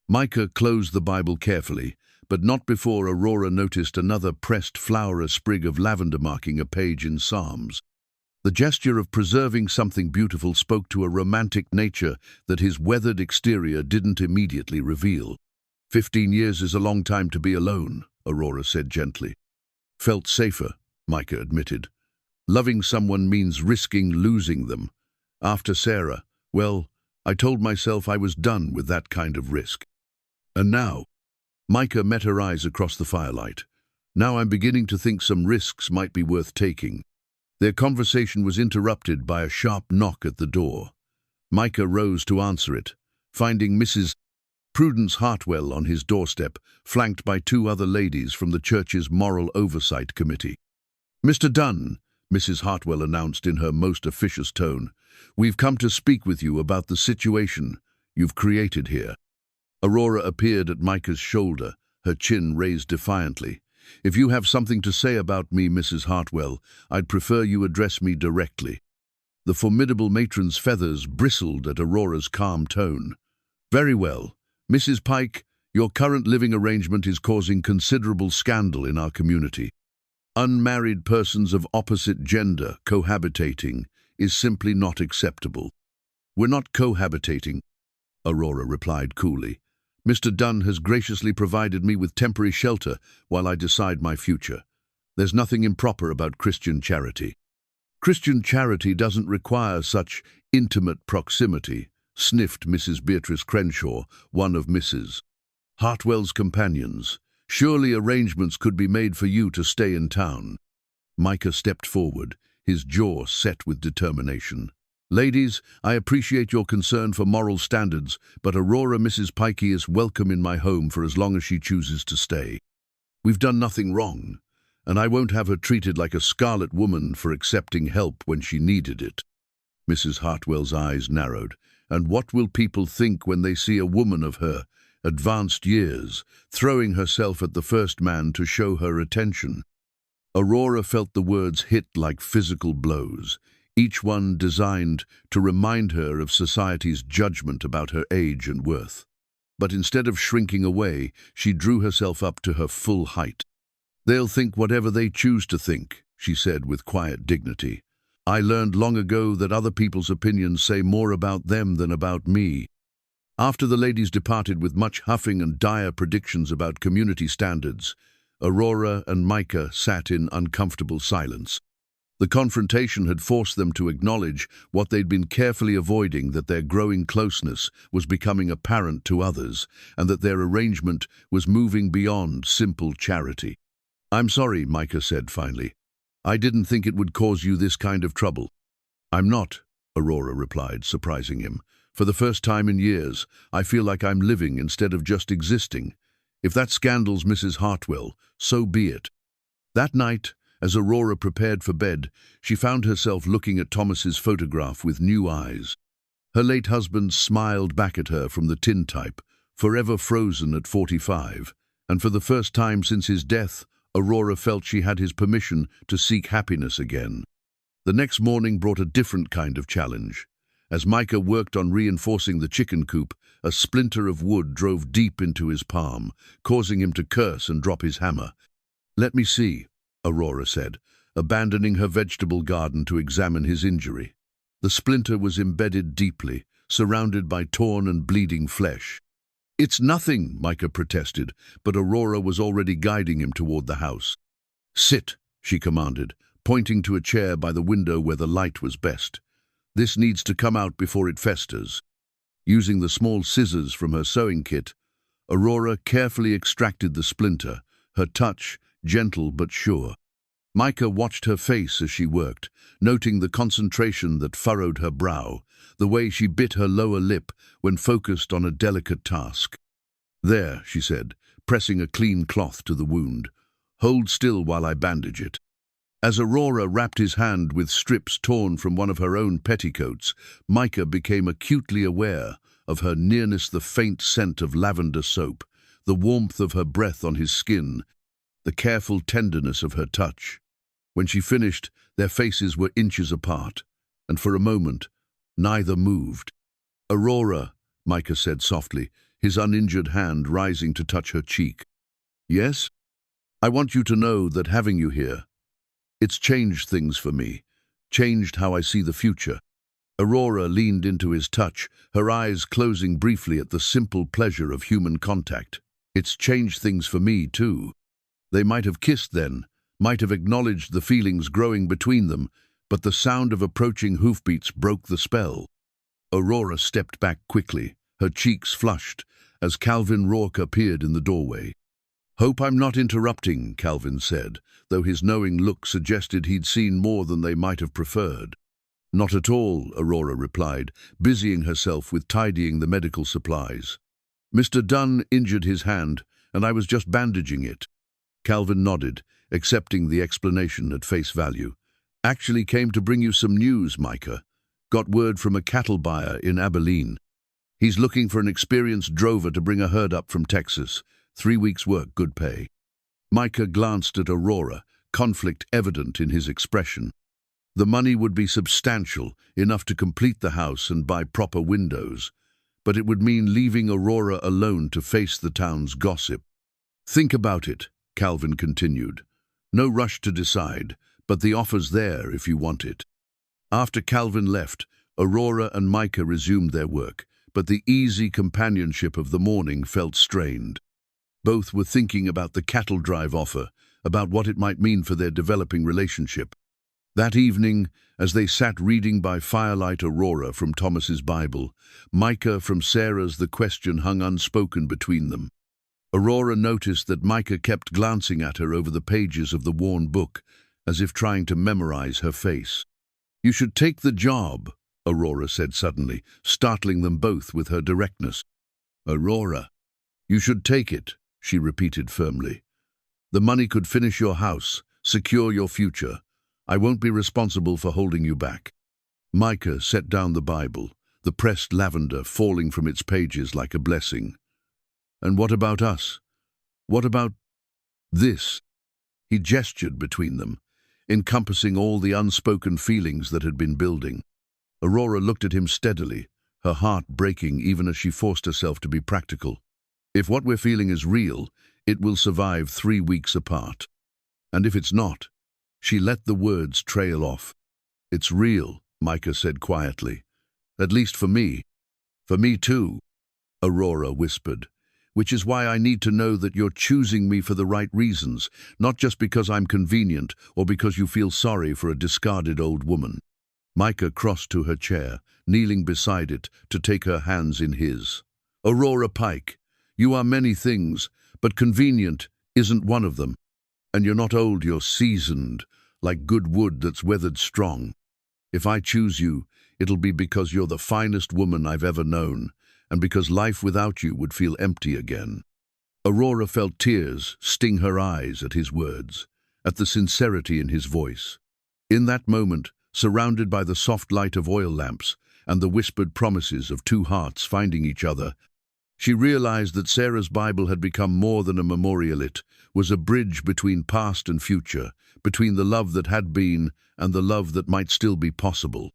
Micah closed the Bible carefully, but not before Aurora noticed another pressed flower, a sprig of lavender marking a page in Psalms. The gesture of preserving something beautiful spoke to a romantic nature that his weathered exterior didn't immediately reveal. 15 years is a long time to be alone," Aurora said gently. "Felt safer," Micah admitted. "Loving someone means risking losing them. After Sarah, well, I told myself I was done with that kind of risk. And now," Micah met her eyes across the firelight, "now I'm beginning to think some risks might be worth taking." Their conversation was interrupted by a sharp knock at the door. Micah rose to answer it, finding Mrs. Prudence Hartwell on his doorstep, flanked by 2 other ladies from the church's Moral Oversight Committee. "Mr. Dunn," Mrs. Hartwell announced in her most officious tone, "we've come to speak with you about the situation you've created here." Aurora appeared at Micah's shoulder, her chin raised defiantly. "If you have something to say about me, Mrs. Hartwell, I'd prefer you address me directly." The formidable matron's feathers bristled at Aurora's calm tone. "Very well. Mrs. Pike, your current living arrangement is causing considerable scandal in our community. Unmarried persons of opposite gender cohabitating is simply not acceptable." "We're not cohabitating," Aurora replied coolly. "Mr. Dunn has graciously provided me with temporary shelter while I decide my future. There's nothing improper about Christian charity." "Christian charity doesn't require such intimate proximity," sniffed Mrs. Beatrice Crenshaw, one of Mrs. Hartwell's companions. "Surely arrangements could be made for you to stay in town." Micah stepped forward, his jaw set with determination. "Ladies, I appreciate your concern for moral standards, but Aurora Mrs. Pike is welcome in my home for as long as she chooses to stay. We've done nothing wrong, and I won't have her treated like a scarlet woman for accepting help when she needed it." Mrs. Hartwell's eyes narrowed. "And what will people think when they see a woman of her advanced years throwing herself at the first man to show her attention?" Aurora felt the words hit like physical blows, each one designed to remind her of society's judgment about her age and worth. But instead of shrinking away, she drew herself up to her full height. "They'll think whatever they choose to think," she said with quiet dignity. "I learned long ago that other people's opinions say more about them than about me." After the ladies departed with much huffing and dire predictions about community standards, Aurora and Micah sat in uncomfortable silence. The confrontation had forced them to acknowledge what they'd been carefully avoiding, that their growing closeness was becoming apparent to others, and that their arrangement was moving beyond simple charity. "I'm sorry," Micah said finally. "I didn't think it would cause you this kind of trouble." "I'm not," Aurora replied, surprising him. "For the first time in years, I feel like I'm living instead of just existing. If that scandals Mrs. Hartwell, so be it." That night, as Aurora prepared for bed, she found herself looking at Thomas's photograph with new eyes. Her late husband smiled back at her from the tintype, forever frozen at 45, and for the first time since his death, Aurora felt she had his permission to seek happiness again. The next morning brought a different kind of challenge. As Micah worked on reinforcing the chicken coop, a splinter of wood drove deep into his palm, causing him to curse and drop his hammer. "Let me see," Aurora said, abandoning her vegetable garden to examine his injury. The splinter was embedded deeply, surrounded by torn and bleeding flesh. "It's nothing," Micah protested, but Aurora was already guiding him toward the house. "Sit," she commanded, pointing to a chair by the window where the light was best. "This needs to come out before it festers." Using the small scissors from her sewing kit, Aurora carefully extracted the splinter, her touch gentle but sure. Micah watched her face as she worked, noting the concentration that furrowed her brow, the way she bit her lower lip when focused on a delicate task. "There," she said, pressing a clean cloth to the wound. "Hold still while I bandage it." As Aurora wrapped his hand with strips torn from one of her own petticoats, Micah became acutely aware of her nearness, the faint scent of lavender soap, the warmth of her breath on his skin, the careful tenderness of her touch. When she finished, their faces were inches apart, and for a moment, neither moved. "Aurora," Micah said softly, his uninjured hand rising to touch her cheek. "Yes? I want you to know that having you here, it's changed things for me, changed how I see the future." Aurora leaned into his touch, her eyes closing briefly at the simple pleasure of human contact. "It's changed things for me, too." They might have kissed then, might have acknowledged the feelings growing between them, but the sound of approaching hoofbeats broke the spell. Aurora stepped back quickly, her cheeks flushed, as Calvin Rourke appeared in the doorway. "Hope I'm not interrupting," Calvin said, though his knowing look suggested he'd seen more than they might have preferred. "Not at all," Aurora replied, busying herself with tidying the medical supplies. "Mr. Dunn injured his hand, and I was just bandaging it." Calvin nodded, accepting the explanation at face value. "Actually came to bring you some news, Micah. Got word from a cattle buyer in Abilene. He's looking for an experienced drover to bring a herd up from Texas. 3 weeks' work, good pay." Micah glanced at Aurora, conflict evident in his expression. The money would be substantial, enough to complete the house and buy proper windows, but it would mean leaving Aurora alone to face the town's gossip. "Think about it," Calvin continued. "No rush to decide, but the offer's there if you want it." After Calvin left, Aurora and Micah resumed their work, but the easy companionship of the morning felt strained. Both were thinking about the cattle drive offer, about what it might mean for their developing relationship. That evening, as they sat reading by firelight Aurora from Thomas's Bible, Micah from Sarah's, the question hung unspoken between them. Aurora noticed that Micah kept glancing at her over the pages of the worn book, as if trying to memorize her face. "You should take the job," Aurora said suddenly, startling them both with her directness. "Aurora, you should take it," she repeated firmly. "The money could finish your house, secure your future. I won't be responsible for holding you back." Micah set down the Bible, the pressed lavender falling from its pages like a blessing. "And what about us? What about this?" He gestured between them, encompassing all the unspoken feelings that had been building. Aurora looked at him steadily, her heart breaking even as she forced herself to be practical. "If what we're feeling is real, it will survive 3 weeks apart. And if it's not..." She let the words trail off. "It's real," Micah said quietly. "At least for me." "For me too," Aurora whispered. "Which is why I need to know that you're choosing me for the right reasons, not just because I'm convenient or because you feel sorry for a discarded old woman." Micah crossed to her chair, kneeling beside it to take her hands in his. "Aurora Pike, you are many things, but convenient isn't one of them. And you're not old, you're seasoned, like good wood that's weathered strong. If I choose you, it'll be because you're the finest woman I've ever known, and because life without you would feel empty again." Aurora felt tears sting her eyes at his words, at the sincerity in his voice. In that moment, surrounded by the soft light of oil lamps and the whispered promises of two hearts finding each other, she realized that Sarah's Bible had become more than a memorial. It was a bridge between past and future, between the love that had been and the love that might still be possible.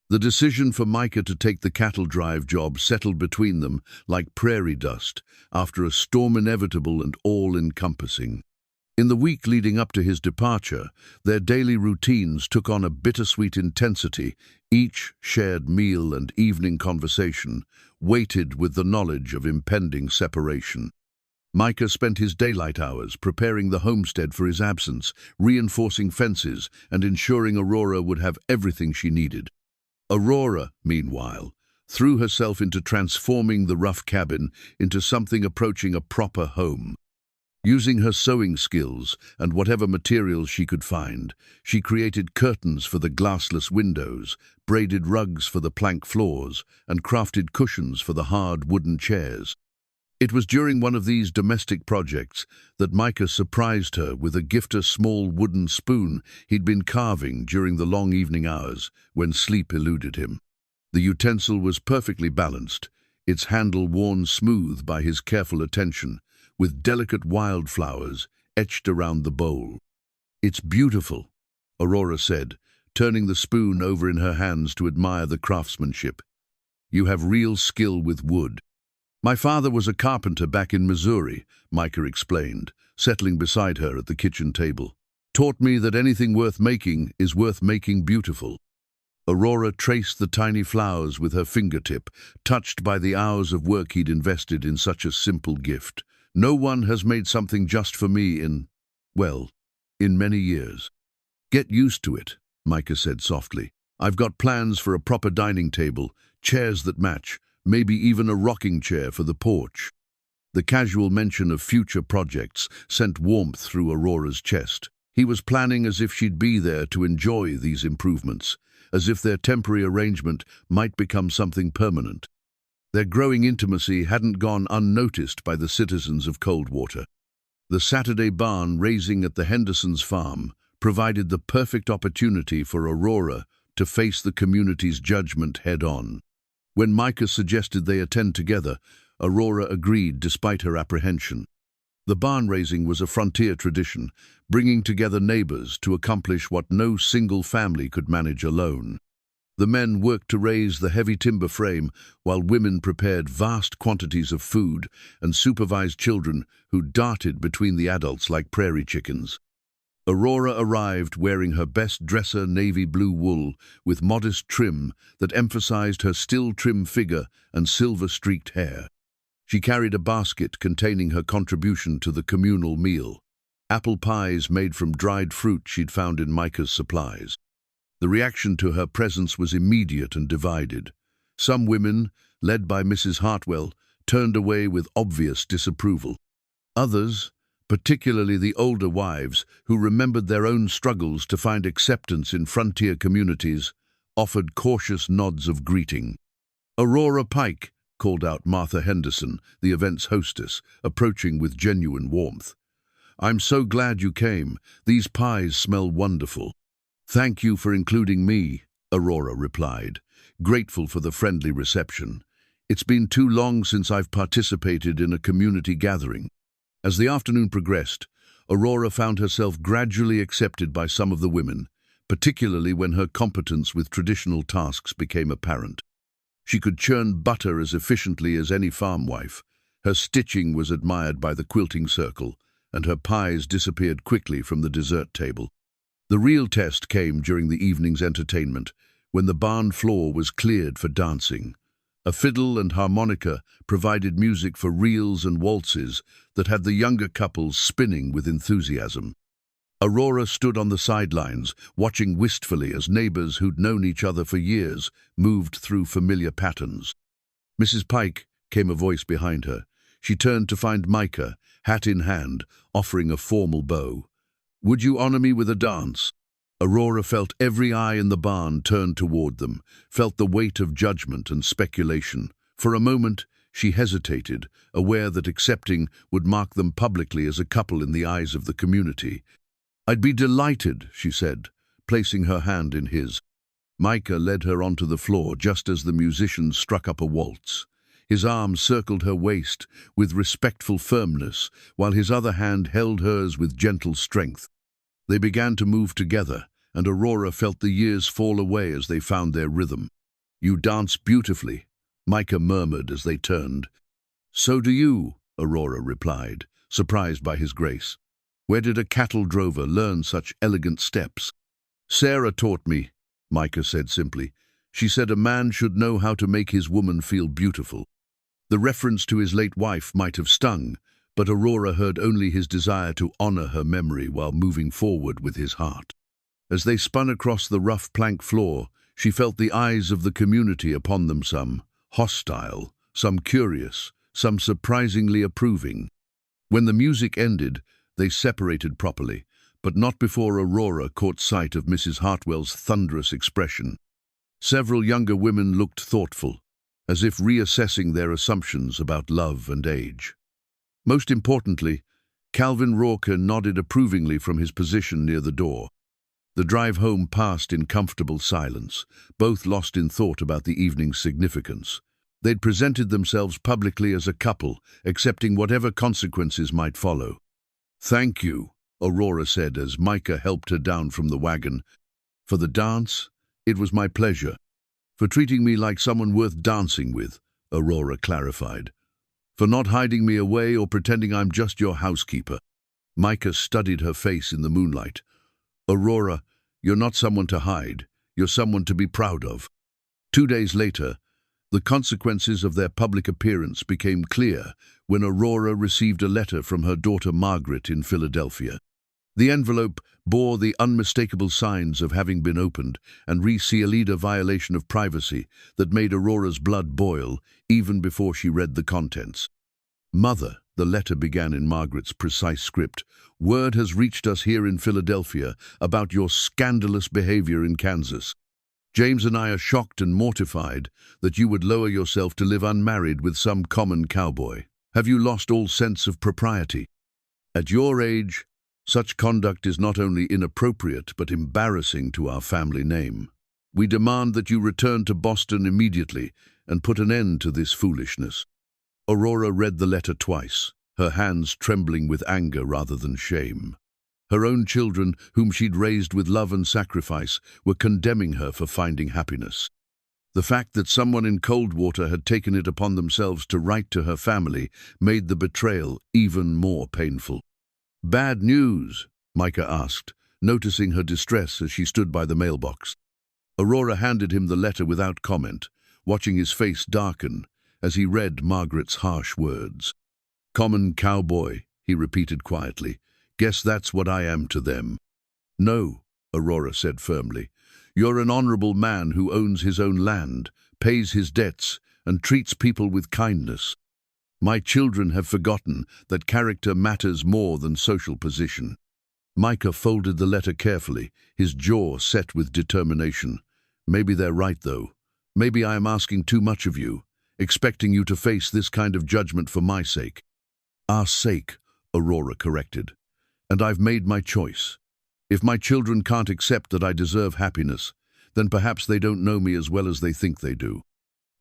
The decision for Micah to take the cattle drive job settled between them like prairie dust after a storm inevitable and all-encompassing. In the week leading up to his departure, their daily routines took on a bittersweet intensity, each shared meal and evening conversation, weighted with the knowledge of impending separation. Micah spent his daylight hours preparing the homestead for his absence, reinforcing fences and ensuring Aurora would have everything she needed. Aurora, meanwhile, threw herself into transforming the rough cabin into something approaching a proper home. Using her sewing skills and whatever materials she could find, she created curtains for the glassless windows, braided rugs for the plank floors, and crafted cushions for the hard wooden chairs. It was during one of these domestic projects that Micah surprised her with a small wooden spoon he'd been carving during the long evening hours when sleep eluded him. The utensil was perfectly balanced, its handle worn smooth by his careful attention, with delicate wildflowers etched around the bowl. "It's beautiful," Aurora said, turning the spoon over in her hands to admire the craftsmanship. "You have real skill with wood." "My father was a carpenter back in Missouri," Micah explained, settling beside her at the kitchen table. "Taught me that anything worth making is worth making beautiful." Aurora traced the tiny flowers with her fingertip, touched by the hours of work he'd invested in such a simple gift. "No one has made something just for me in many years." "Get used to it," Micah said softly. "I've got plans for a proper dining table, chairs that match, maybe even a rocking chair for the porch." The casual mention of future projects sent warmth through Aurora's chest. He was planning as if she'd be there to enjoy these improvements, as if their temporary arrangement might become something permanent. Their growing intimacy hadn't gone unnoticed by the citizens of Coldwater. The Saturday barn raising at the Hendersons' farm provided the perfect opportunity for Aurora to face the community's judgment head-on. When Micah suggested they attend together, Aurora agreed despite her apprehension. The barn raising was a frontier tradition, bringing together neighbors to accomplish what no single family could manage alone. The men worked to raise the heavy timber frame, while women prepared vast quantities of food and supervised children who darted between the adults like prairie chickens. Aurora arrived wearing her best dresser navy blue wool with modest trim that emphasized her still trim figure and silver-streaked hair. She carried a basket containing her contribution to the communal meal, apple pies made from dried fruit she'd found in Micah's supplies. The reaction to her presence was immediate and divided. Some women, led by Mrs. Hartwell, turned away with obvious disapproval. Others, particularly the older wives who remembered their own struggles to find acceptance in frontier communities, offered cautious nods of greeting. "Aurora Pike," called out Martha Henderson, the event's hostess, approaching with genuine warmth. "I'm so glad you came. These pies smell wonderful." "Thank you for including me," Aurora replied, grateful for the friendly reception. "It's been too long since I've participated in a community gathering." As the afternoon progressed, Aurora found herself gradually accepted by some of the women, particularly when her competence with traditional tasks became apparent. She could churn butter as efficiently as any farm wife, her stitching was admired by the quilting circle, and her pies disappeared quickly from the dessert table. The real test came during the evening's entertainment, when the barn floor was cleared for dancing. A fiddle and harmonica provided music for reels and waltzes that had the younger couples spinning with enthusiasm. Aurora stood on the sidelines, watching wistfully as neighbors who'd known each other for years moved through familiar patterns. "Mrs. Pike," came a voice behind her. She turned to find Micah, hat in hand, offering a formal bow. "Would you honor me with a dance?" Aurora felt every eye in the barn turn toward them, felt the weight of judgment and speculation. For a moment, she hesitated, aware that accepting would mark them publicly as a couple in the eyes of the community. "I'd be delighted," she said, placing her hand in his. Micah led her onto the floor just as the musicians struck up a waltz. His arm circled her waist with respectful firmness, while his other hand held hers with gentle strength. They began to move together, and Aurora felt the years fall away as they found their rhythm. "You dance beautifully," Micah murmured as they turned. "So do you," Aurora replied, surprised by his grace. "Where did a cattle drover learn such elegant steps?" "Sarah taught me," Micah said simply. "She said a man should know how to make his woman feel beautiful." The reference to his late wife might have stung, but Aurora heard only his desire to honor her memory while moving forward with his heart. As they spun across the rough plank floor, she felt the eyes of the community upon them, some hostile, some curious, some surprisingly approving. When the music ended, they separated properly, but not before Aurora caught sight of Mrs. Hartwell's thunderous expression. Several younger women looked thoughtful, as if reassessing their assumptions about love and age. Most importantly, Calvin Rorke nodded approvingly from his position near the door. The drive home passed in comfortable silence, both lost in thought about the evening's significance. They'd presented themselves publicly as a couple, accepting whatever consequences might follow. "Thank you," Aurora said as Micah helped her down from the wagon. "For the dance, it was my pleasure. For treating me like someone worth dancing with," Aurora clarified. "For not hiding me away or pretending I'm just your housekeeper." Micah studied her face in the moonlight. "Aurora, you're not someone to hide. You're someone to be proud of." 2 days later, the consequences of their public appearance became clear when Aurora received a letter from her daughter Margaret in Philadelphia. The envelope bore the unmistakable signs of having been opened and sealed a violation of privacy that made Aurora's blood boil even before she read the contents. "Mother," the letter began in Margaret's precise script, "word has reached us here in Philadelphia about your scandalous behavior in Kansas. James and I are shocked and mortified that you would lower yourself to live unmarried with some common cowboy. Have you lost all sense of propriety? At your age, such conduct is not only inappropriate but embarrassing to our family name. We demand that you return to Boston immediately and put an end to this foolishness." Aurora read the letter twice, her hands trembling with anger rather than shame. Her own children, whom she'd raised with love and sacrifice, were condemning her for finding happiness. The fact that someone in Coldwater had taken it upon themselves to write to her family made the betrayal even more painful. "Bad news?" Micah asked, noticing her distress as she stood by the mailbox. Aurora handed him the letter without comment, watching his face darken as he read Margaret's harsh words. "Common cowboy," he repeated quietly. "Guess that's what I am to them." "No," Aurora said firmly. "You're an honorable man who owns his own land, pays his debts, and treats people with kindness. My children have forgotten that character matters more than social position." Micah folded the letter carefully, his jaw set with determination. "Maybe they're right, though. Maybe I am asking too much of you, expecting you to face this kind of judgment for my sake." "Our sake," Aurora corrected. "And I've made my choice. If my children can't accept that I deserve happiness, then perhaps they don't know me as well as they think they do."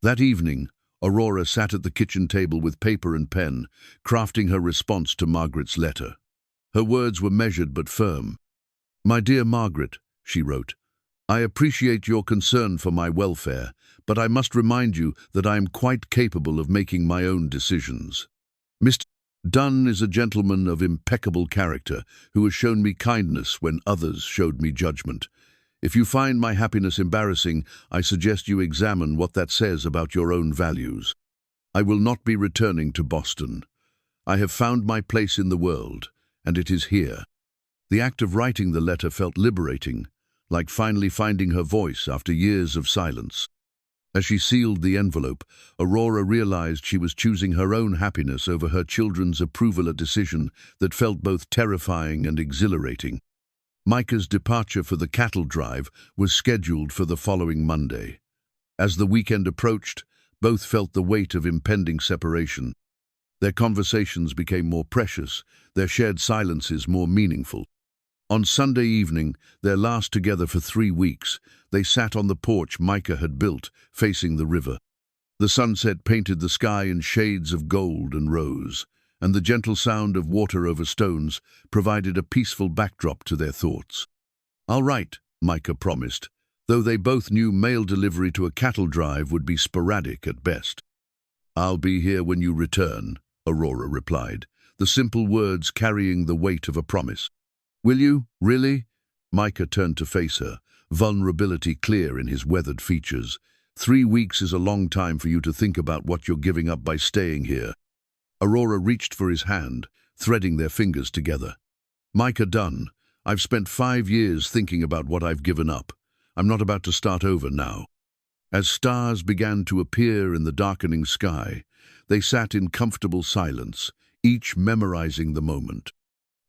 That evening, Aurora sat at the kitchen table with paper and pen, crafting her response to Margaret's letter. Her words were measured but firm. "My dear Margaret," she wrote, "I appreciate your concern for my welfare, but I must remind you that I am quite capable of making my own decisions. Mr. Dunn is a gentleman of impeccable character who has shown me kindness when others showed me judgment. If you find my happiness embarrassing, I suggest you examine what that says about your own values. I will not be returning to Boston. I have found my place in the world, and it is here." The act of writing the letter felt liberating, like finally finding her voice after years of silence. As she sealed the envelope, Aurora realized she was choosing her own happiness over her children's approval, a decision that felt both terrifying and exhilarating. Micah's departure for the cattle drive was scheduled for the following Monday. As the weekend approached, both felt the weight of impending separation. Their conversations became more precious, their shared silences more meaningful. On Sunday evening, their last together for 3 weeks, they sat on the porch Micah had built, facing the river. The sunset painted the sky in shades of gold and rose, and the gentle sound of water over stones provided a peaceful backdrop to their thoughts. "I'll write," Micah promised, though they both knew mail delivery to a cattle drive would be sporadic at best. "I'll be here when you return," Aurora replied, the simple words carrying the weight of a promise. "Will you? Really?" Micah turned to face her, vulnerability clear in his weathered features. 3 weeks is a long time for you to think about what you're giving up by staying here." Aurora reached for his hand, threading their fingers together. "Micah Dunn, I've spent 5 years thinking about what I've given up. I'm not about to start over now." As stars began to appear in the darkening sky, they sat in comfortable silence, each memorizing the moment.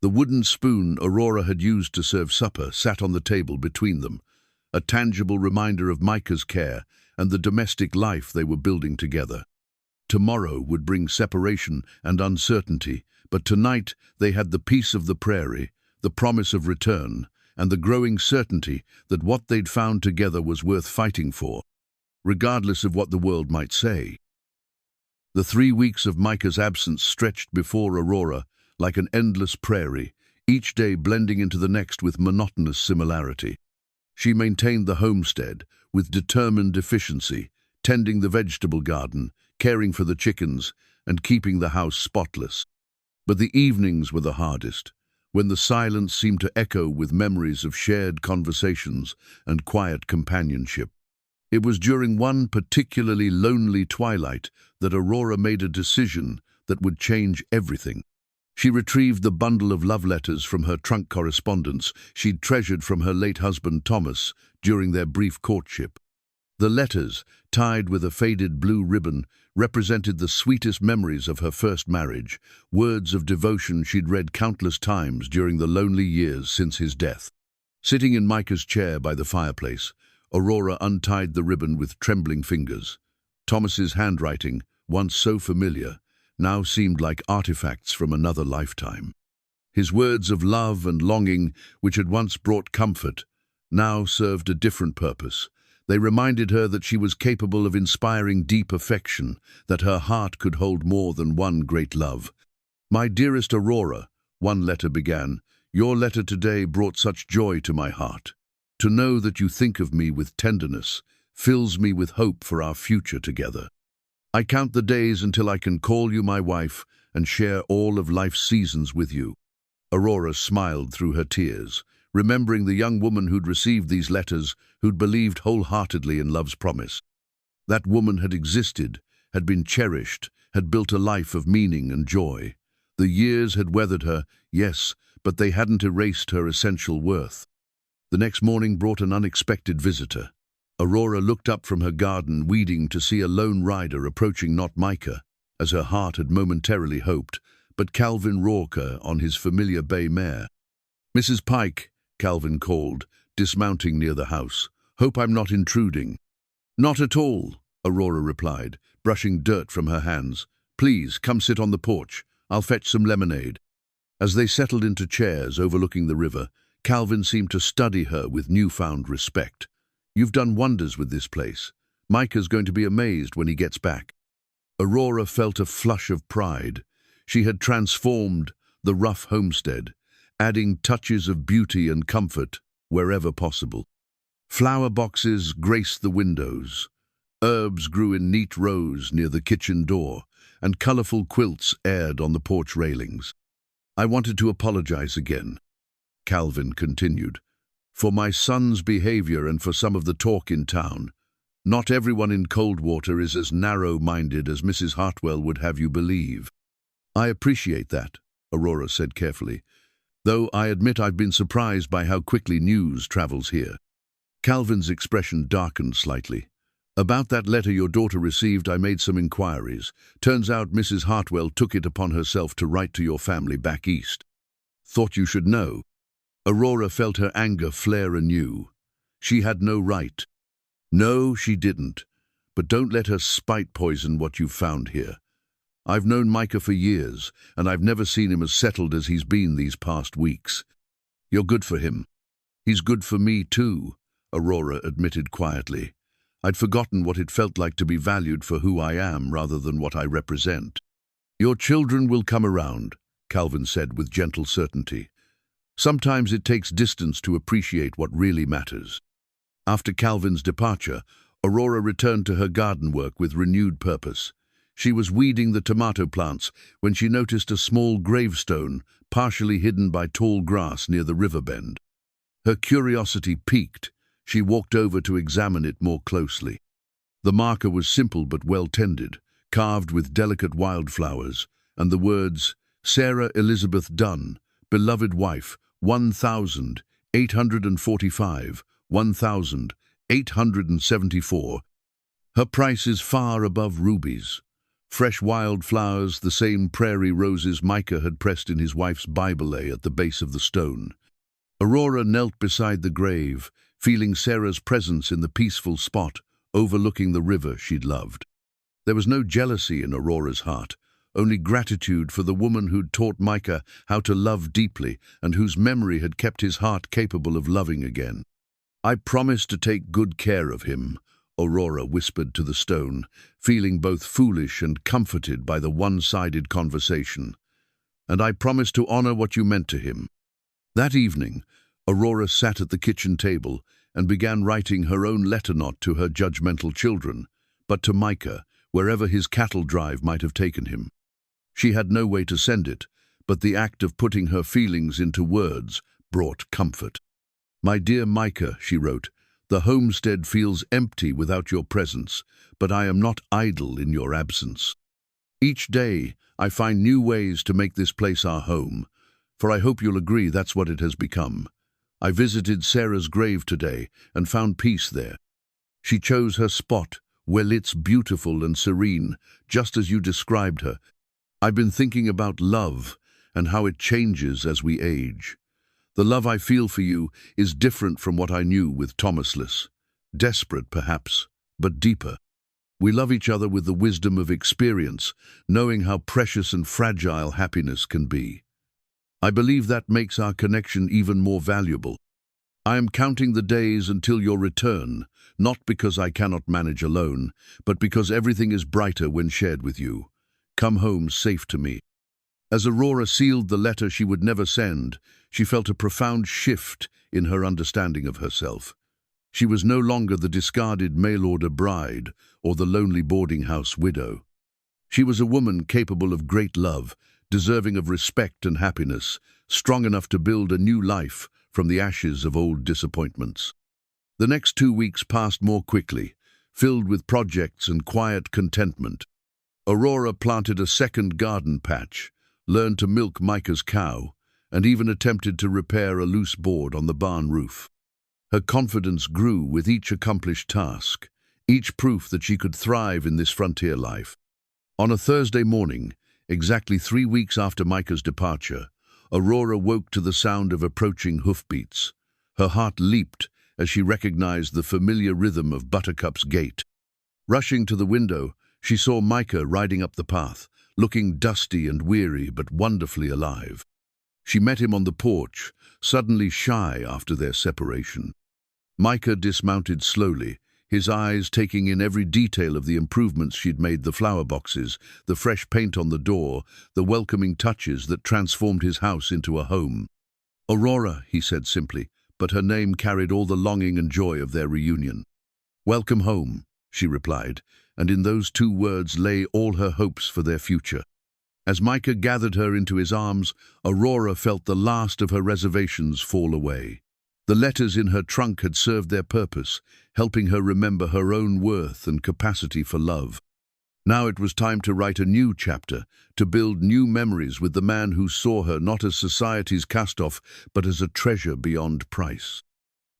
The wooden spoon Aurora had used to serve supper sat on the table between them, a tangible reminder of Micah's care and the domestic life they were building together. Tomorrow would bring separation and uncertainty, but tonight they had the peace of the prairie, the promise of return, and the growing certainty that what they'd found together was worth fighting for, regardless of what the world might say. The 3 weeks of Micah's absence stretched before Aurora like an endless prairie, each day blending into the next with monotonous similarity. She maintained the homestead with determined efficiency, tending the vegetable garden, caring for the chickens, and keeping the house spotless. But the evenings were the hardest, when the silence seemed to echo with memories of shared conversations and quiet companionship. It was during one particularly lonely twilight that Aurora made a decision that would change everything. She retrieved the bundle of love letters from her trunk correspondence she'd treasured from her late husband Thomas during their brief courtship. The letters, tied with a faded blue ribbon, represented the sweetest memories of her first marriage, words of devotion she'd read countless times during the lonely years since his death. Sitting in Micah's chair by the fireplace, Aurora untied the ribbon with trembling fingers. Thomas's handwriting, once so familiar, now seemed like artifacts from another lifetime. His words of love and longing, which had once brought comfort, now served a different purpose. They reminded her that she was capable of inspiring deep affection, that her heart could hold more than one great love. "My dearest Aurora," one letter began, "your letter today brought such joy to my heart. To know that you think of me with tenderness fills me with hope for our future together. I count the days until I can call you my wife and share all of life's seasons with you." Aurora smiled through her tears, remembering the young woman who'd received these letters, who'd believed wholeheartedly in love's promise. That woman had existed, had been cherished, had built a life of meaning and joy. The years had weathered her, yes, but they hadn't erased her essential worth. The next morning brought an unexpected visitor. Aurora looked up from her garden weeding to see a lone rider approaching, not Micah, as her heart had momentarily hoped, but Calvin Rorker on his familiar bay mare. "Mrs. Pike," Calvin called, dismounting near the house. "Hope I'm not intruding." "Not at all," Aurora replied, brushing dirt from her hands. "Please, come sit on the porch. I'll fetch some lemonade." As they settled into chairs overlooking the river, Calvin seemed to study her with newfound respect. "You've done wonders with this place. Micah's going to be amazed when he gets back." Aurora felt a flush of pride. She had transformed the rough homestead, adding touches of beauty and comfort wherever possible. Flower boxes graced the windows. Herbs grew in neat rows near the kitchen door, and colorful quilts aired on the porch railings. "I wanted to apologize again," Calvin continued, "for my son's behavior and for some of the talk in town. Not everyone in Coldwater is as narrow-minded as Mrs. Hartwell would have you believe." "I appreciate that," Aurora said carefully, "though I admit I've been surprised by how quickly news travels here." Calvin's expression darkened slightly. "About that letter your daughter received, I made some inquiries. Turns out Mrs. Hartwell took it upon herself to write to your family back east. Thought you should know." Aurora felt her anger flare anew. She had no right. "No, she didn't. But don't let her spite poison what you've found here. I've known Micah for years, and I've never seen him as settled as he's been these past weeks. You're good for him. He's good for me too," Aurora admitted quietly. "I'd forgotten what it felt like to be valued for who I am rather than what I represent." "Your children will come around," Calvin said with gentle certainty. "Sometimes it takes distance to appreciate what really matters." After Calvin's departure, Aurora returned to her garden work with renewed purpose. She was weeding the tomato plants when she noticed a small gravestone partially hidden by tall grass near the river bend. Her curiosity piqued. She walked over to examine it more closely. The marker was simple but well-tended, carved with delicate wildflowers, and the words, "Sarah Elizabeth Dunn, beloved wife, 1,845, 1,874. Her price is far above rubies." Fresh wildflowers, the same prairie roses Micah had pressed in his wife's Bible lay at the base of the stone. Aurora knelt beside the grave, feeling Sarah's presence in the peaceful spot, overlooking the river she'd loved. There was no jealousy in Aurora's heart, only gratitude for the woman who'd taught Micah how to love deeply and whose memory had kept his heart capable of loving again. "I promise to take good care of him," Aurora whispered to the stone, feeling both foolish and comforted by the one-sided conversation. "And I promise to honor what you meant to him." That evening, Aurora sat at the kitchen table and began writing her own letter, not to her judgmental children, but to Micah, wherever his cattle drive might have taken him. She had no way to send it, but the act of putting her feelings into words brought comfort. "My dear Micah," she wrote, "the homestead feels empty without your presence, but I am not idle in your absence. Each day I find new ways to make this place our home, for I hope you'll agree that's what it has become. I visited Sarah's grave today and found peace there. She chose her spot, well, it's beautiful and serene, just as you described her. I've been thinking about love and how it changes as we age. The love I feel for you is different from what I knew with Thomaslis. Desperate, perhaps, but deeper. We love each other with the wisdom of experience, knowing how precious and fragile happiness can be. I believe that makes our connection even more valuable. I am counting the days until your return, not because I cannot manage alone, but because everything is brighter when shared with you. Come home safe to me." As Aurora sealed the letter she would never send, she felt a profound shift in her understanding of herself. She was no longer the discarded mail-order bride or the lonely boarding-house widow. She was a woman capable of great love, deserving of respect and happiness, strong enough to build a new life from the ashes of old disappointments. The next 2 weeks passed more quickly, filled with projects and quiet contentment. Aurora planted a second garden patch, learned to milk Micah's cow, and even attempted to repair a loose board on the barn roof. Her confidence grew with each accomplished task, each proof that she could thrive in this frontier life. On a Thursday morning, exactly 3 weeks after Micah's departure, Aurora woke to the sound of approaching hoofbeats. Her heart leaped as she recognized the familiar rhythm of Buttercup's gait. Rushing to the window, she saw Micah riding up the path, looking dusty and weary but wonderfully alive. She met him on the porch, suddenly shy after their separation. Micah dismounted slowly, his eyes taking in every detail of the improvements she'd made: the flower boxes, the fresh paint on the door, the welcoming touches that transformed his house into a home. "Aurora," he said simply, but her name carried all the longing and joy of their reunion. "Welcome home," she replied, and in those 2 words lay all her hopes for their future. As Micah gathered her into his arms, Aurora felt the last of her reservations fall away. The letters in her trunk had served their purpose, helping her remember her own worth and capacity for love. Now it was time to write a new chapter, to build new memories with the man who saw her not as society's cast-off, but as a treasure beyond price.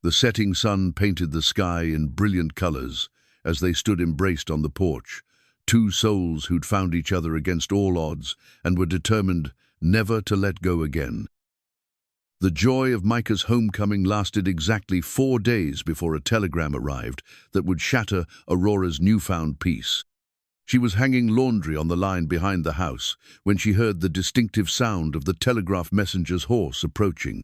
The setting sun painted the sky in brilliant colors as they stood embraced on the porch, 2 souls who'd found each other against all odds and were determined never to let go again. The joy of Micah's homecoming lasted exactly 4 days before a telegram arrived that would shatter Aurora's newfound peace. She was hanging laundry on the line behind the house when she heard the distinctive sound of the telegraph messenger's horse approaching.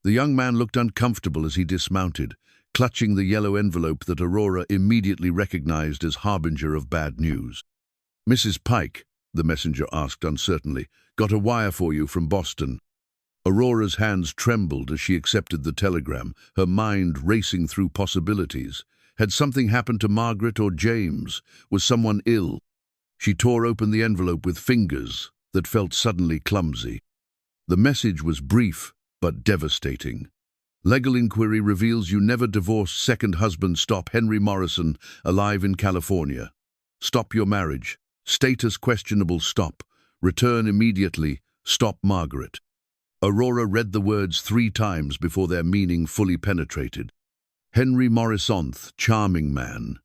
The young man looked uncomfortable as he dismounted, clutching the yellow envelope that Aurora immediately recognized as harbinger of bad news. "Mrs. Pike," the messenger asked uncertainly, "got a wire for you from Boston." Aurora's hands trembled as she accepted the telegram, her mind racing through possibilities. Had something happened to Margaret or James? Was someone ill? She tore open the envelope with fingers that felt suddenly clumsy. The message was brief but devastating. Legal inquiry reveals you never divorced second husband. Stop Henry Morrison, alive in California. Stop your marriage. Status questionable. Stop. Return immediately. Stop Margaret. Aurora read the words 3 times before their meaning fully penetrated. Henry Morrison, charming man.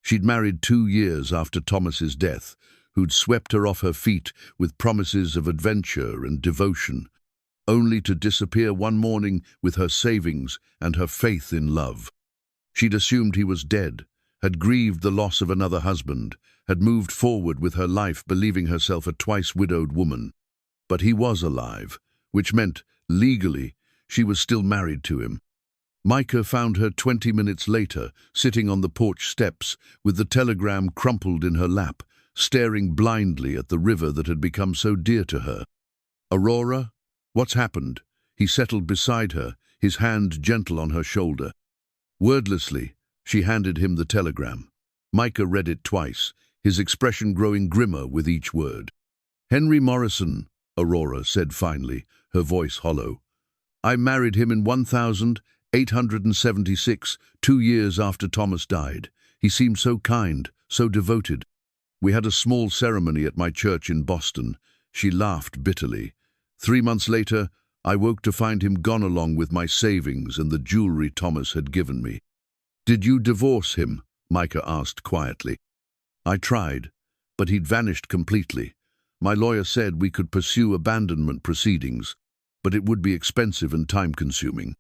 She'd married 2 years after Thomas's death, who'd swept her off her feet with promises of adventure and devotion, only to disappear one morning with her savings and her faith in love. She'd assumed he was dead, had grieved the loss of another husband, had moved forward with her life believing herself a twice-widowed woman. But he was alive, which meant, legally, she was still married to him. Micah found her 20 minutes later, sitting on the porch steps, with the telegram crumpled in her lap, staring blindly at the river that had become so dear to her. "Aurora, what's happened?" He settled beside her, his hand gentle on her shoulder. Wordlessly, she handed him the telegram. Micah read it twice, his expression growing grimmer with each word. "Henry Morrison," Aurora said finally, her voice hollow. "I married him in 1876, 2 years after Thomas died. He seemed so kind, so devoted. We had a small ceremony at my church in Boston." She laughed bitterly. 3 months later, I woke to find him gone along with my savings and the jewelry Thomas had given me. "Did you divorce him?" Micah asked quietly. "I tried, but he'd vanished completely. My lawyer said we could pursue abandonment proceedings, but it would be expensive and time-consuming.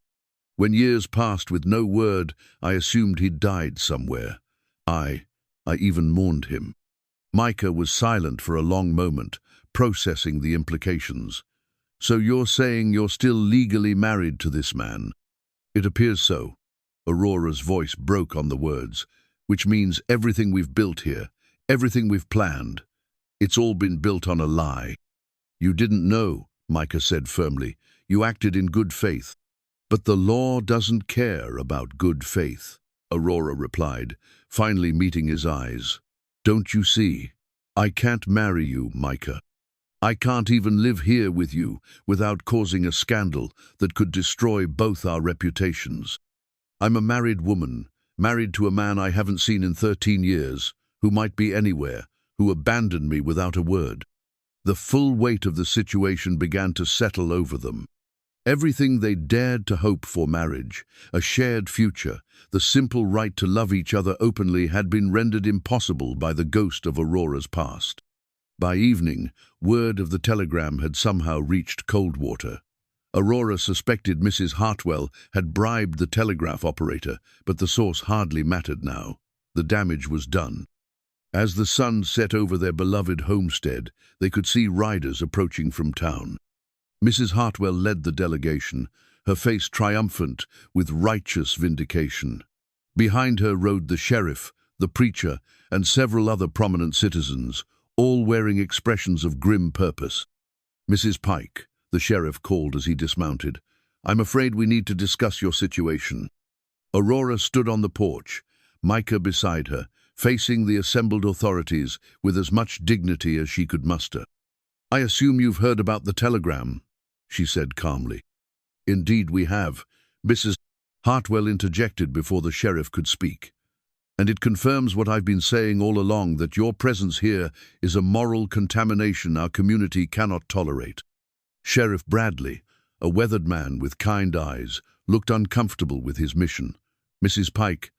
When years passed with no word, I assumed he'd died somewhere. I even mourned him." Micah was silent for a long moment, processing the implications. "So you're saying you're still legally married to this man?" "It appears so." Aurora's voice broke on the words. "Which means everything we've built here, everything we've planned, it's all been built on a lie." "You didn't know," Micah said firmly. "You acted in good faith." "But the law doesn't care about good faith," Aurora replied, finally meeting his eyes. "Don't you see? I can't marry you, Micah. I can't even live here with you without causing a scandal that could destroy both our reputations. I'm a married woman, married to a man I haven't seen in 13 years, who might be anywhere, who abandoned me without a word." The full weight of the situation began to settle over them. Everything they dared to hope for marriage, a shared future, the simple right to love each other openly, had been rendered impossible by the ghost of Aurora's past. By evening, word of the telegram had somehow reached Coldwater. Aurora suspected Mrs. Hartwell had bribed the telegraph operator, but the source hardly mattered now. The damage was done. As the sun set over their beloved homestead, they could see riders approaching from town. Mrs. Hartwell led the delegation, her face triumphant with righteous vindication. Behind her rode the sheriff, the preacher, and several other prominent citizens, all wearing expressions of grim purpose. "Mrs. Pike," the sheriff called as he dismounted, "I'm afraid we need to discuss your situation." Aurora stood on the porch, Micah beside her, facing the assembled authorities with as much dignity as she could muster. "I assume you've heard about the telegram," she said calmly. "Indeed we have," Mrs. Hartwell interjected before the sheriff could speak. "And it confirms what I've been saying all along, that your presence here is a moral contamination our community cannot tolerate." Sheriff Bradley, a weathered man with kind eyes, looked uncomfortable with his mission. "Mrs. Pike,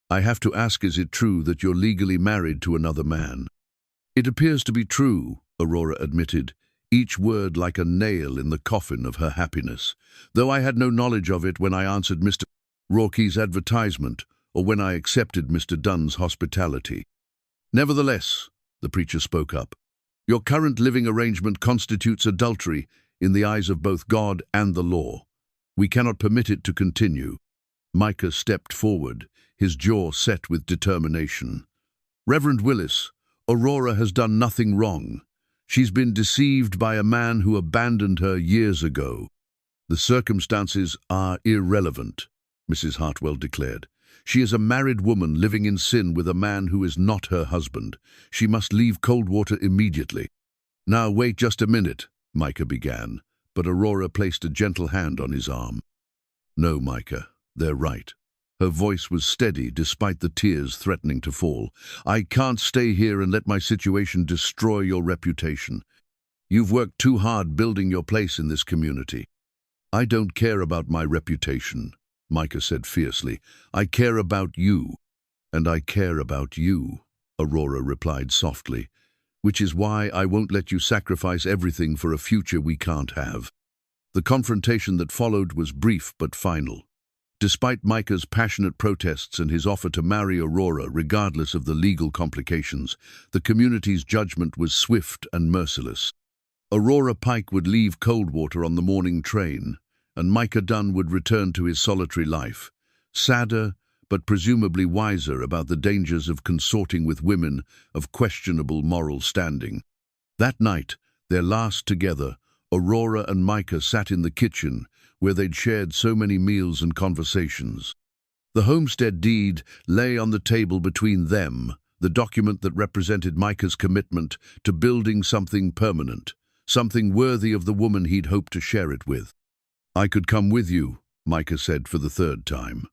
I have to ask, is it true that you're legally married to another man?" "It appears to be true," Aurora admitted, each word like a nail in the coffin of her happiness, "though I had no knowledge of it when I answered Mr. Rourke's advertisement or when I accepted Mr. Dunn's hospitality." "Nevertheless," the preacher spoke up, "your current living arrangement constitutes adultery in the eyes of both God and the law. We cannot permit it to continue." Micah stepped forward, his jaw set with determination. "Reverend Willis, Aurora has done nothing wrong. She's been deceived by a man who abandoned her years ago." The circumstances are irrelevant, Mrs. Hartwell declared. She is a married woman living in sin with a man who is not her husband. She must leave Coldwater immediately. Now wait just a minute, Micah began, but Aurora placed a gentle hand on his arm. No, Micah, they're right. Her voice was steady despite the tears threatening to fall. I can't stay here and let my situation destroy your reputation. You've worked too hard building your place in this community. I don't care about my reputation, Micah said fiercely. I care about you. And I care about you, Aurora replied softly, which is why I won't let you sacrifice everything for a future we can't have. The confrontation that followed was brief but final. Despite Micah's passionate protests and his offer to marry Aurora regardless of the legal complications, the community's judgment was swift and merciless. Aurora Pike would leave Coldwater on the morning train, and Micah Dunn would return to his solitary life, sadder but presumably wiser about the dangers of consorting with women of questionable moral standing. That night, their last together, Aurora and Micah sat in the kitchen, where they'd shared so many meals and conversations. The homestead deed lay on the table between them, the document that represented Micah's commitment to building something permanent, something worthy of the woman he'd hoped to share it with. I could come with you, Micah said for the third time.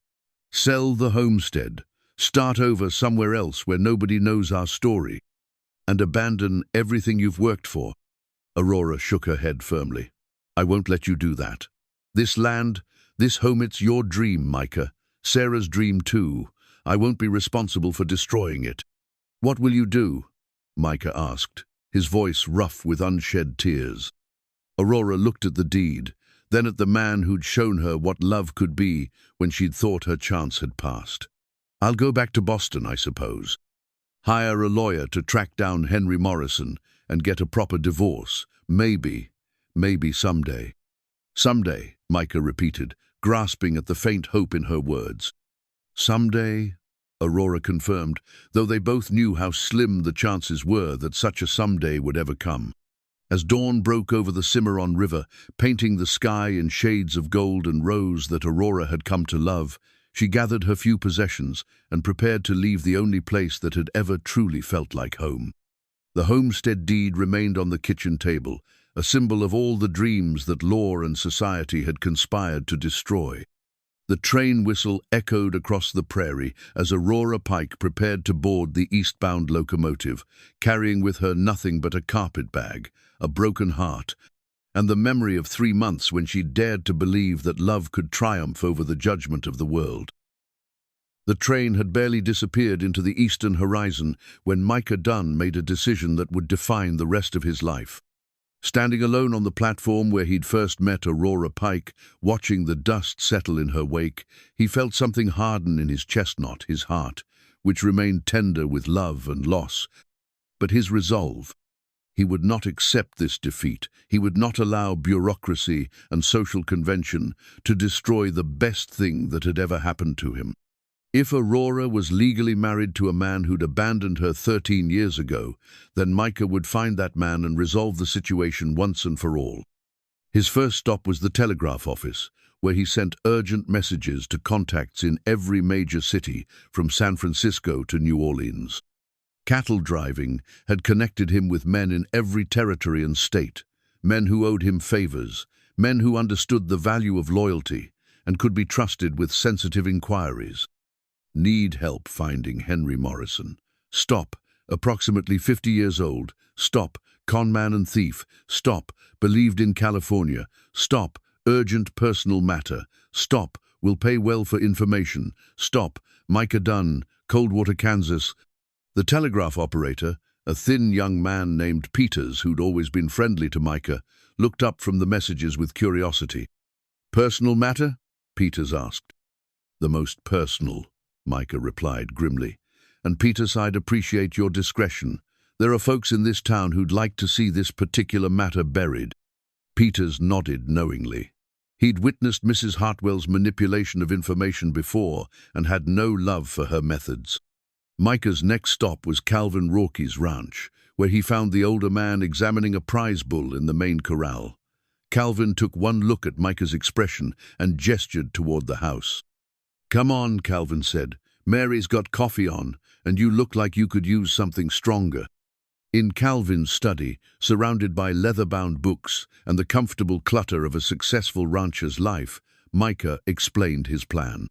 Sell the homestead, start over somewhere else where nobody knows our story, and abandon everything you've worked for. Aurora shook her head firmly. I won't let you do that. This land, this home, it's your dream, Micah. Sarah's dream too. I won't be responsible for destroying it. What will you do? Micah asked, his voice rough with unshed tears. Aurora looked at the deed, then at the man who'd shown her what love could be when she'd thought her chance had passed. I'll go back to Boston, I suppose. Hire a lawyer to track down Henry Morrison and get a proper divorce. Maybe someday. Someday, Micah repeated, grasping at the faint hope in her words. Someday, Aurora confirmed, though they both knew how slim the chances were that such a someday would ever come. As dawn broke over the Cimarron River, painting the sky in shades of gold and rose that Aurora had come to love, she gathered her few possessions and prepared to leave the only place that had ever truly felt like home. The homestead deed remained on the kitchen table, a symbol of all the dreams that law and society had conspired to destroy. The train whistle echoed across the prairie as Aurora Pike prepared to board the eastbound locomotive, carrying with her nothing but a carpetbag, a broken heart, and the memory of 3 months when she dared to believe that love could triumph over the judgment of the world. The train had barely disappeared into the eastern horizon when Micah Dunn made a decision that would define the rest of his life. Standing alone on the platform where he'd first met Aurora Pike, watching the dust settle in her wake, he felt something harden in his chestnut, his heart, which remained tender with love and loss. But his resolve. He would not accept this defeat. He would not allow bureaucracy and social convention to destroy the best thing that had ever happened to him. If Aurora was legally married to a man who'd abandoned her 13 years ago, then Micah would find that man and resolve the situation once and for all. His first stop was the telegraph office, where he sent urgent messages to contacts in every major city, from San Francisco to New Orleans. Cattle driving had connected him with men in every territory and state, men who owed him favors, men who understood the value of loyalty and could be trusted with sensitive inquiries. Need help finding Henry Morrison. Stop, approximately 50 years old. Stop, conman and thief. Stop, believed in California. Stop, urgent personal matter. Stop, will pay well for information. Stop, Micah Dunn, Coldwater, Kansas. The telegraph operator, a thin young man named Peters who'd always been friendly to Micah, looked up from the messages with curiosity. Personal matter? Peters asked. The most personal, Micah replied grimly. And Peters, I'd appreciate your discretion. There are folks in this town who'd like to see this particular matter buried. Peters nodded knowingly. He'd witnessed Mrs. Hartwell's manipulation of information before and had no love for her methods. Micah's next stop was Calvin Rorke's ranch, where he found the older man examining a prize bull in the main corral. Calvin took one look at Micah's expression and gestured toward the house. "Come on," Calvin said. "Mary's got coffee on, and you look like you could use something stronger." In Calvin's study, surrounded by leather-bound books and the comfortable clutter of a successful rancher's life, Micah explained his plan.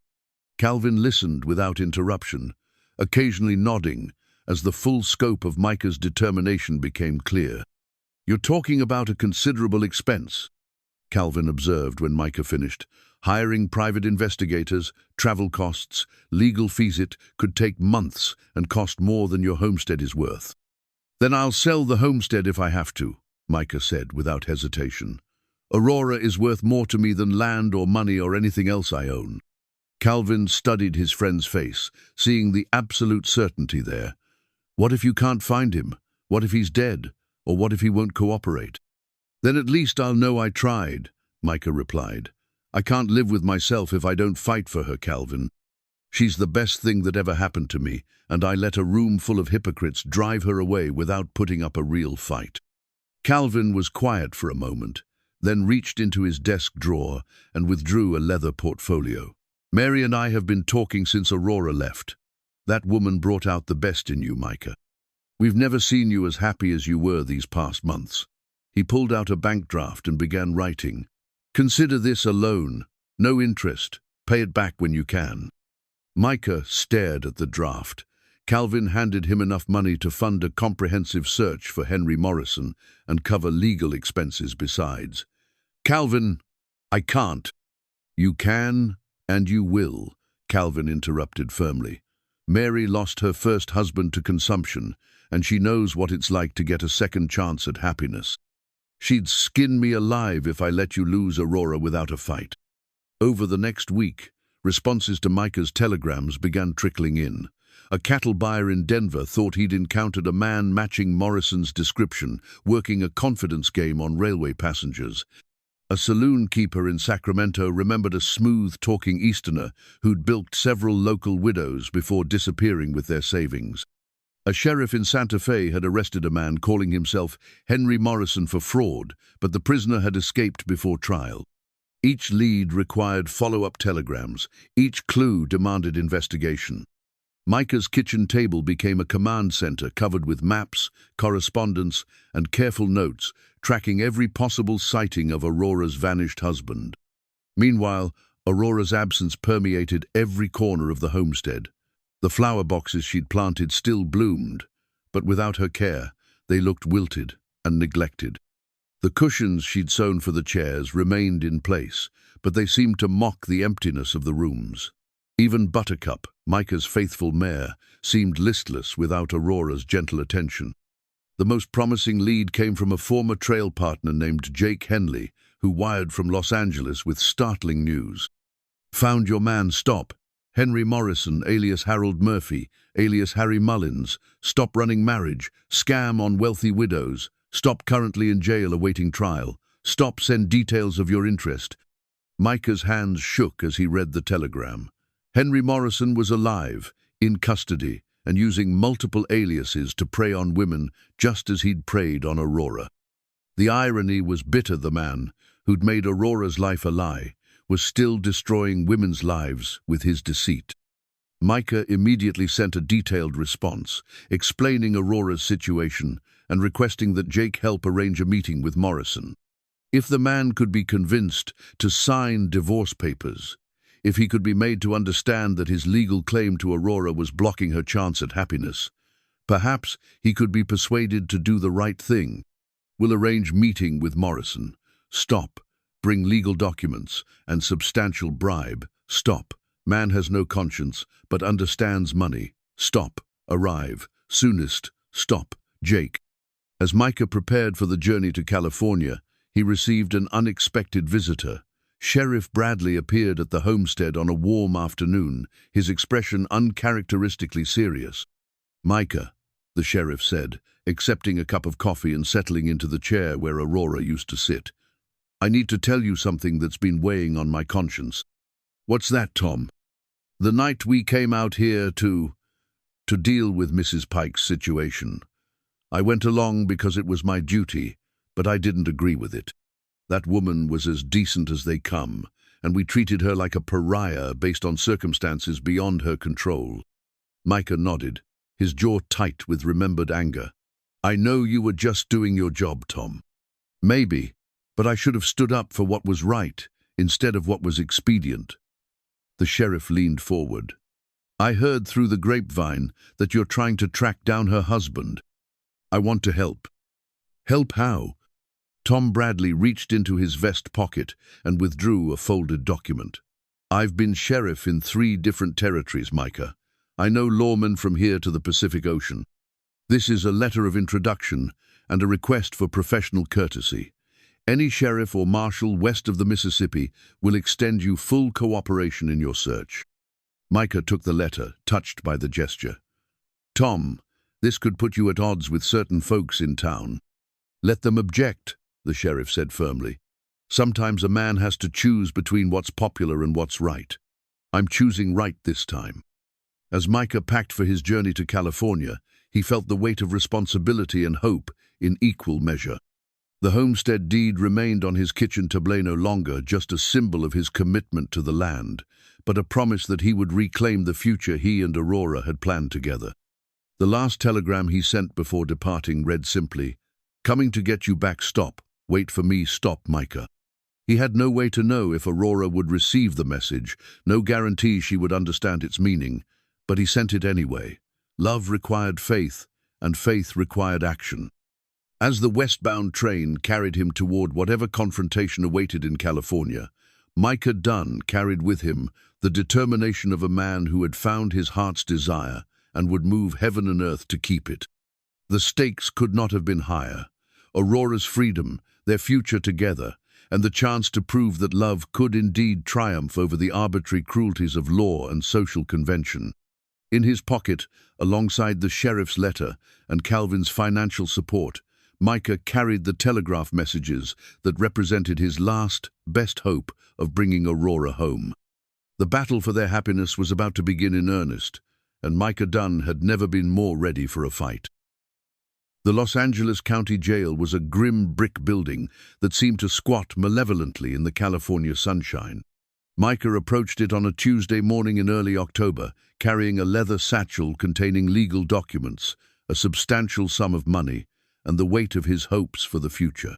Calvin listened without interruption, occasionally nodding as the full scope of Micah's determination became clear. "You're talking about a considerable expense," Calvin observed when Micah finished. "Hiring private investigators, travel costs, legal fees. It could take months and cost more than your homestead is worth." "Then I'll sell the homestead if I have to," Micah said without hesitation. "Aurora is worth more to me than land or money or anything else I own." Calvin studied his friend's face, seeing the absolute certainty there. "What if you can't find him? What if he's dead? Or what if he won't cooperate?" "Then at least I'll know I tried," Micah replied. "I can't live with myself if I don't fight for her, Calvin. She's the best thing that ever happened to me, and I let a room full of hypocrites drive her away without putting up a real fight." Calvin was quiet for a moment, then reached into his desk drawer and withdrew a leather portfolio. "Mary and I have been talking since Aurora left. That woman brought out the best in you, Micah. We've never seen you as happy as you were these past months." He pulled out a bank draft and began writing. "Consider this a loan, no interest. Pay it back when you can." Micah stared at the draft. Calvin handed him enough money to fund a comprehensive search for Henry Morrison and cover legal expenses besides. "Calvin, I can't." "You can and you will," Calvin interrupted firmly. "Mary lost her first husband to consumption, and she knows what it's like to get a second chance at happiness. She'd skin me alive if I let you lose Aurora without a fight." Over the next week, responses to Micah's telegrams began trickling in. A cattle buyer in Denver thought he'd encountered a man matching Morrison's description, working a confidence game on railway passengers. A saloon keeper in Sacramento remembered a smooth-talking Easterner who'd bilked several local widows before disappearing with their savings. A sheriff in Santa Fe had arrested a man calling himself Henry Morrison for fraud, but the prisoner had escaped before trial. Each lead required follow-up telegrams. Each clue demanded investigation. Micah's kitchen table became a command center covered with maps, correspondence, and careful notes, tracking every possible sighting of Aurora's vanished husband. Meanwhile, Aurora's absence permeated every corner of the homestead. The flower boxes she'd planted still bloomed, but without her care, they looked wilted and neglected. The cushions she'd sewn for the chairs remained in place, but they seemed to mock the emptiness of the rooms. Even Buttercup, Micah's faithful mare, seemed listless without Aurora's gentle attention. The most promising lead came from a former trail partner named Jake Henley, who wired from Los Angeles with startling news. "Found your man, stop. Henry Morrison, alias Harold Murphy, alias Harry Mullins. Stop running marriage. Scam on wealthy widows. Stop currently in jail awaiting trial. Stop, send details of your interest." Micah's hands shook as he read the telegram. Henry Morrison was alive, in custody, and using multiple aliases to prey on women just as he'd preyed on Aurora. The irony was bitter. The man, who'd made Aurora's life a lie, was still destroying women's lives with his deceit. Micah immediately sent a detailed response, explaining Aurora's situation and requesting that Jake help arrange a meeting with Morrison. If the man could be convinced to sign divorce papers, if he could be made to understand that his legal claim to Aurora was blocking her chance at happiness, perhaps he could be persuaded to do the right thing. "We'll arrange meeting with Morrison. Stop. Bring legal documents and substantial bribe. Stop. Man has no conscience, but understands money. Stop. Arrive. Soonest. Stop. Jake." As Micah prepared for the journey to California, he received an unexpected visitor. Sheriff Bradley appeared at the homestead on a warm afternoon, his expression uncharacteristically serious. "Micah," the sheriff said, accepting a cup of coffee and settling into the chair where Aurora used to sit. "I need to tell you something that's been weighing on my conscience." "What's that, Tom?" "The night we came out here to deal with Mrs. Pike's situation. I went along because it was my duty, but I didn't agree with it. That woman was as decent as they come, and we treated her like a pariah based on circumstances beyond her control." Micah nodded, his jaw tight with remembered anger. "I know you were just doing your job, Tom. Maybe, but I should have stood up for what was right instead of what was expedient." The sheriff leaned forward. "I heard through the grapevine that you're trying to track down her husband. I want to help." "Help how?" Tom Bradley reached into his vest pocket and withdrew a folded document. "I've been sheriff in 3 different territories, Micah. I know lawmen from here to the Pacific Ocean. This is a letter of introduction and a request for professional courtesy. Any sheriff or marshal west of the Mississippi will extend you full cooperation in your search." Micah took the letter, touched by the gesture. "Tom, this could put you at odds with certain folks in town." "Let them object," the sheriff said firmly. "Sometimes a man has to choose between what's popular and what's right. I'm choosing right this time." As Micah packed for his journey to California, he felt the weight of responsibility and hope in equal measure. The homestead deed remained on his kitchen tableau no longer just a symbol of his commitment to the land, but a promise that he would reclaim the future he and Aurora had planned together. The last telegram he sent before departing read simply, "Coming to get you back, stop. Wait for me, stop, Micah." He had no way to know if Aurora would receive the message, no guarantee she would understand its meaning, but he sent it anyway. Love required faith, and faith required action. As the westbound train carried him toward whatever confrontation awaited in California, Micah Dunn carried with him the determination of a man who had found his heart's desire and would move heaven and earth to keep it. The stakes could not have been higher. Aurora's freedom, their future together, and the chance to prove that love could indeed triumph over the arbitrary cruelties of law and social convention. In his pocket, alongside the sheriff's letter and Calvin's financial support, Micah carried the telegraph messages that represented his last, best hope of bringing Aurora home. The battle for their happiness was about to begin in earnest, and Micah Dunn had never been more ready for a fight. The Los Angeles County Jail was a grim brick building that seemed to squat malevolently in the California sunshine. Micah approached it on a Tuesday morning in early October, carrying a leather satchel containing legal documents, a substantial sum of money, and the weight of his hopes for the future.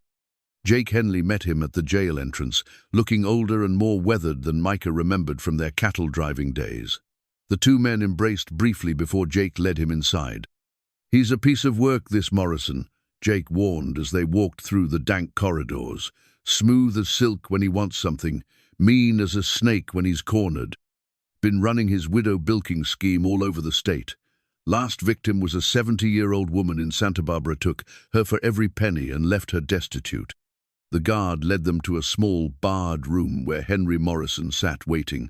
Jake Henley met him at the jail entrance, looking older and more weathered than Micah remembered from their cattle-driving days. The 2 men embraced briefly before Jake led him inside. "He's a piece of work, this Morrison," Jake warned as they walked through the dank corridors. "Smooth as silk when he wants something, mean as a snake when he's cornered. Been running his widow bilking scheme all over the state. Last victim was a 70-year-old woman in Santa Barbara, took her for every penny and left her destitute." The guard led them to a small, barred room where Henry Morrison sat waiting.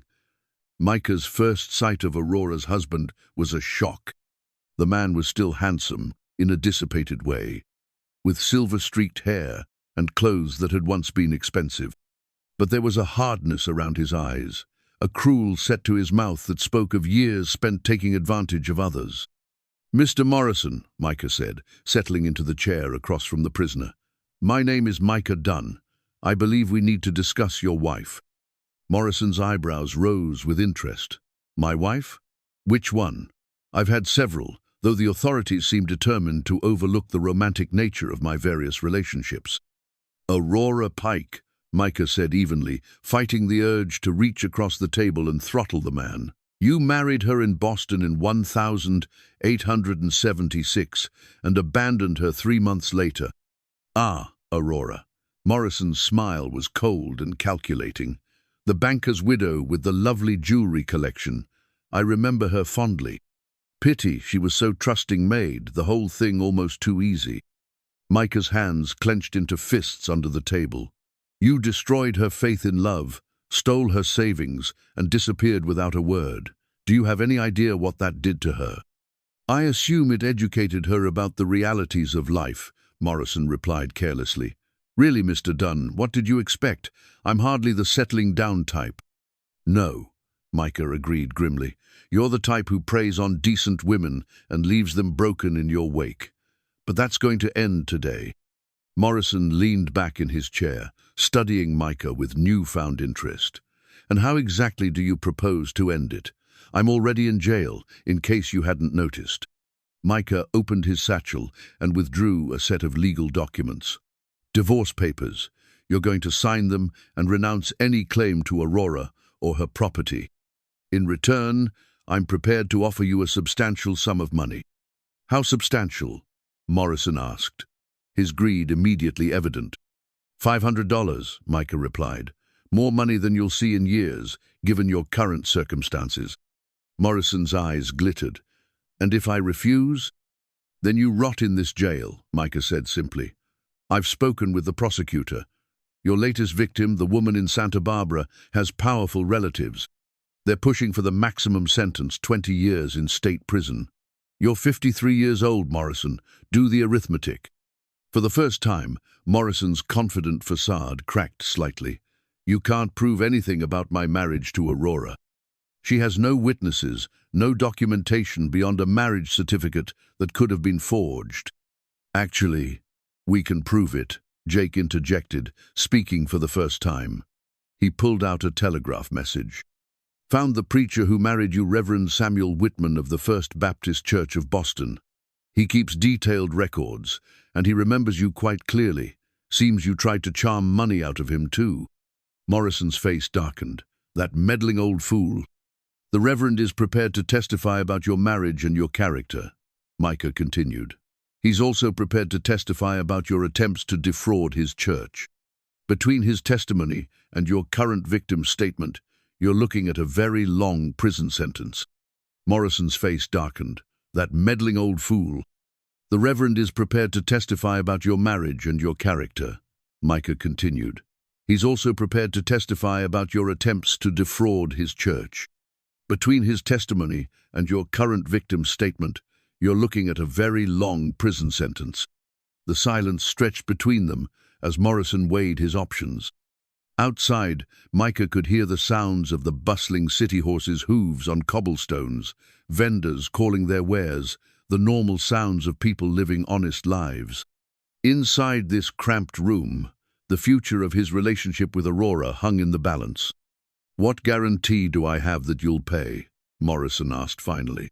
Micah's first sight of Aurora's husband was a shock. The man was still handsome, in a dissipated way, with silver-streaked hair and clothes that had once been expensive. But there was a hardness around his eyes, a cruel set to his mouth that spoke of years spent taking advantage of others. "Mr. Morrison," Micah said, settling into the chair across from the prisoner. "My name is Micah Dunn. I believe we need to discuss your wife." Morrison's eyebrows rose with interest. "My wife? Which one? I've had several, though the authorities seem determined to overlook the romantic nature of my various relationships." "Aurora Pike," Micah said evenly, fighting the urge to reach across the table and throttle the man. "You married her in Boston in 1876 and abandoned her 3 months later." "Ah, Aurora." Morrison's smile was cold and calculating. "The banker's widow with the lovely jewelry collection. I remember her fondly. Pity she was so trusting made, the whole thing almost too easy." Micah's hands clenched into fists under the table. "You destroyed her faith in love, stole her savings, and disappeared without a word. Do you have any idea what that did to her?" "I assume it educated her about the realities of life," Morrison replied carelessly. "Really, Mr. Dunn, what did you expect? I'm hardly the settling down type." "No," Micah agreed grimly. "You're the type who preys on decent women and leaves them broken in your wake. But that's going to end today." Morrison leaned back in his chair, studying Micah with newfound interest. "And how exactly do you propose to end it? I'm already in jail, in case you hadn't noticed." Micah opened his satchel and withdrew a set of legal documents. "Divorce papers. You're going to sign them and renounce any claim to Aurora or her property. In return, I'm prepared to offer you a substantial sum of money." "How substantial?" Morrison asked, his greed immediately evident. $500, Micah replied. "More money than you'll see in years, given your current circumstances." Morrison's eyes glittered. "And if I refuse?" "Then you rot in this jail," Micah said simply. "I've spoken with the prosecutor. Your latest victim, the woman in Santa Barbara, has powerful relatives. They're pushing for the maximum sentence, 20 years in state prison. You're 53 years old, Morrison. Do the arithmetic." For the first time, Morrison's confident facade cracked slightly. "You can't prove anything about my marriage to Aurora. She has no witnesses, no documentation beyond a marriage certificate that could have been forged." "Actually, we can prove it," Jake interjected, speaking for the first time. He pulled out a telegraph message. "Found the preacher who married you, Reverend Samuel Whitman of the First Baptist Church of Boston. He keeps detailed records, and he remembers you quite clearly. Seems you tried to charm money out of him, too." Morrison's face darkened. "That meddling old fool." "The Reverend is prepared to testify about your marriage and your character," Micah continued. "He's also prepared to testify about your attempts to defraud his church. Between his testimony and your current victim's statement, you're looking at a very long prison sentence." Morrison's face darkened. "That meddling old fool." "The Reverend is prepared to testify about your marriage and your character," Micah continued. "He's also prepared to testify about your attempts to defraud his church. Between his testimony and your current victim's statement, you're looking at a very long prison sentence." The silence stretched between them as Morrison weighed his options. Outside, Micah could hear the sounds of the bustling city horses' hooves on cobblestones, vendors calling their wares, the normal sounds of people living honest lives. Inside this cramped room, the future of his relationship with Aurora hung in the balance. "What guarantee do I have that you'll pay?" Morrison asked finally.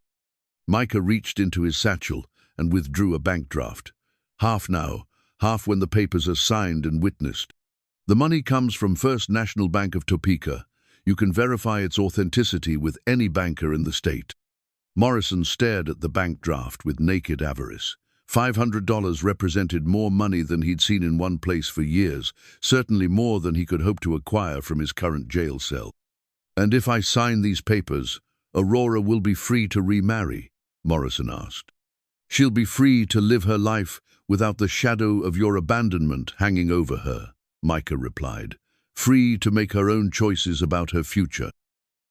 Micah reached into his satchel and withdrew a bank draft. "Half now, half when the papers are signed and witnessed. The money comes from First National Bank of Topeka. You can verify its authenticity with any banker in the state." Morrison stared at the bank draft with naked avarice. $500 represented more money than he'd seen in one place for years, certainly more than he could hope to acquire from his current jail cell. "And if I sign these papers, Aurora will be free to remarry?" Morrison asked. "She'll be free to live her life without the shadow of your abandonment hanging over her," Micah replied. "Free to make her own choices about her future."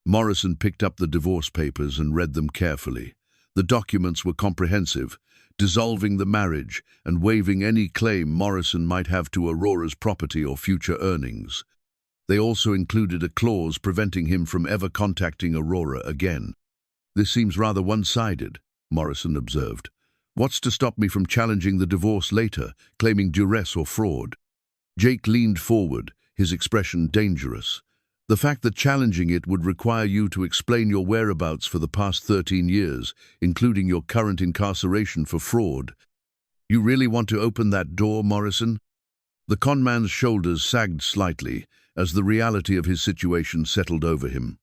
Morrison picked up the divorce papers and read them carefully. The documents were comprehensive, dissolving the marriage and waiving any claim Morrison might have to Aurora's property or future earnings. They also included a clause preventing him from ever contacting Aurora again. "This seems rather one-sided," Morrison observed. "What's to stop me from challenging the divorce later, claiming duress or fraud?" Jake leaned forward, his expression dangerous. "The fact that challenging it would require you to explain your whereabouts for the past 13 years, including your current incarceration for fraud. You really want to open that door, Morrison?" The conman's shoulders sagged slightly as the reality of his situation settled over him.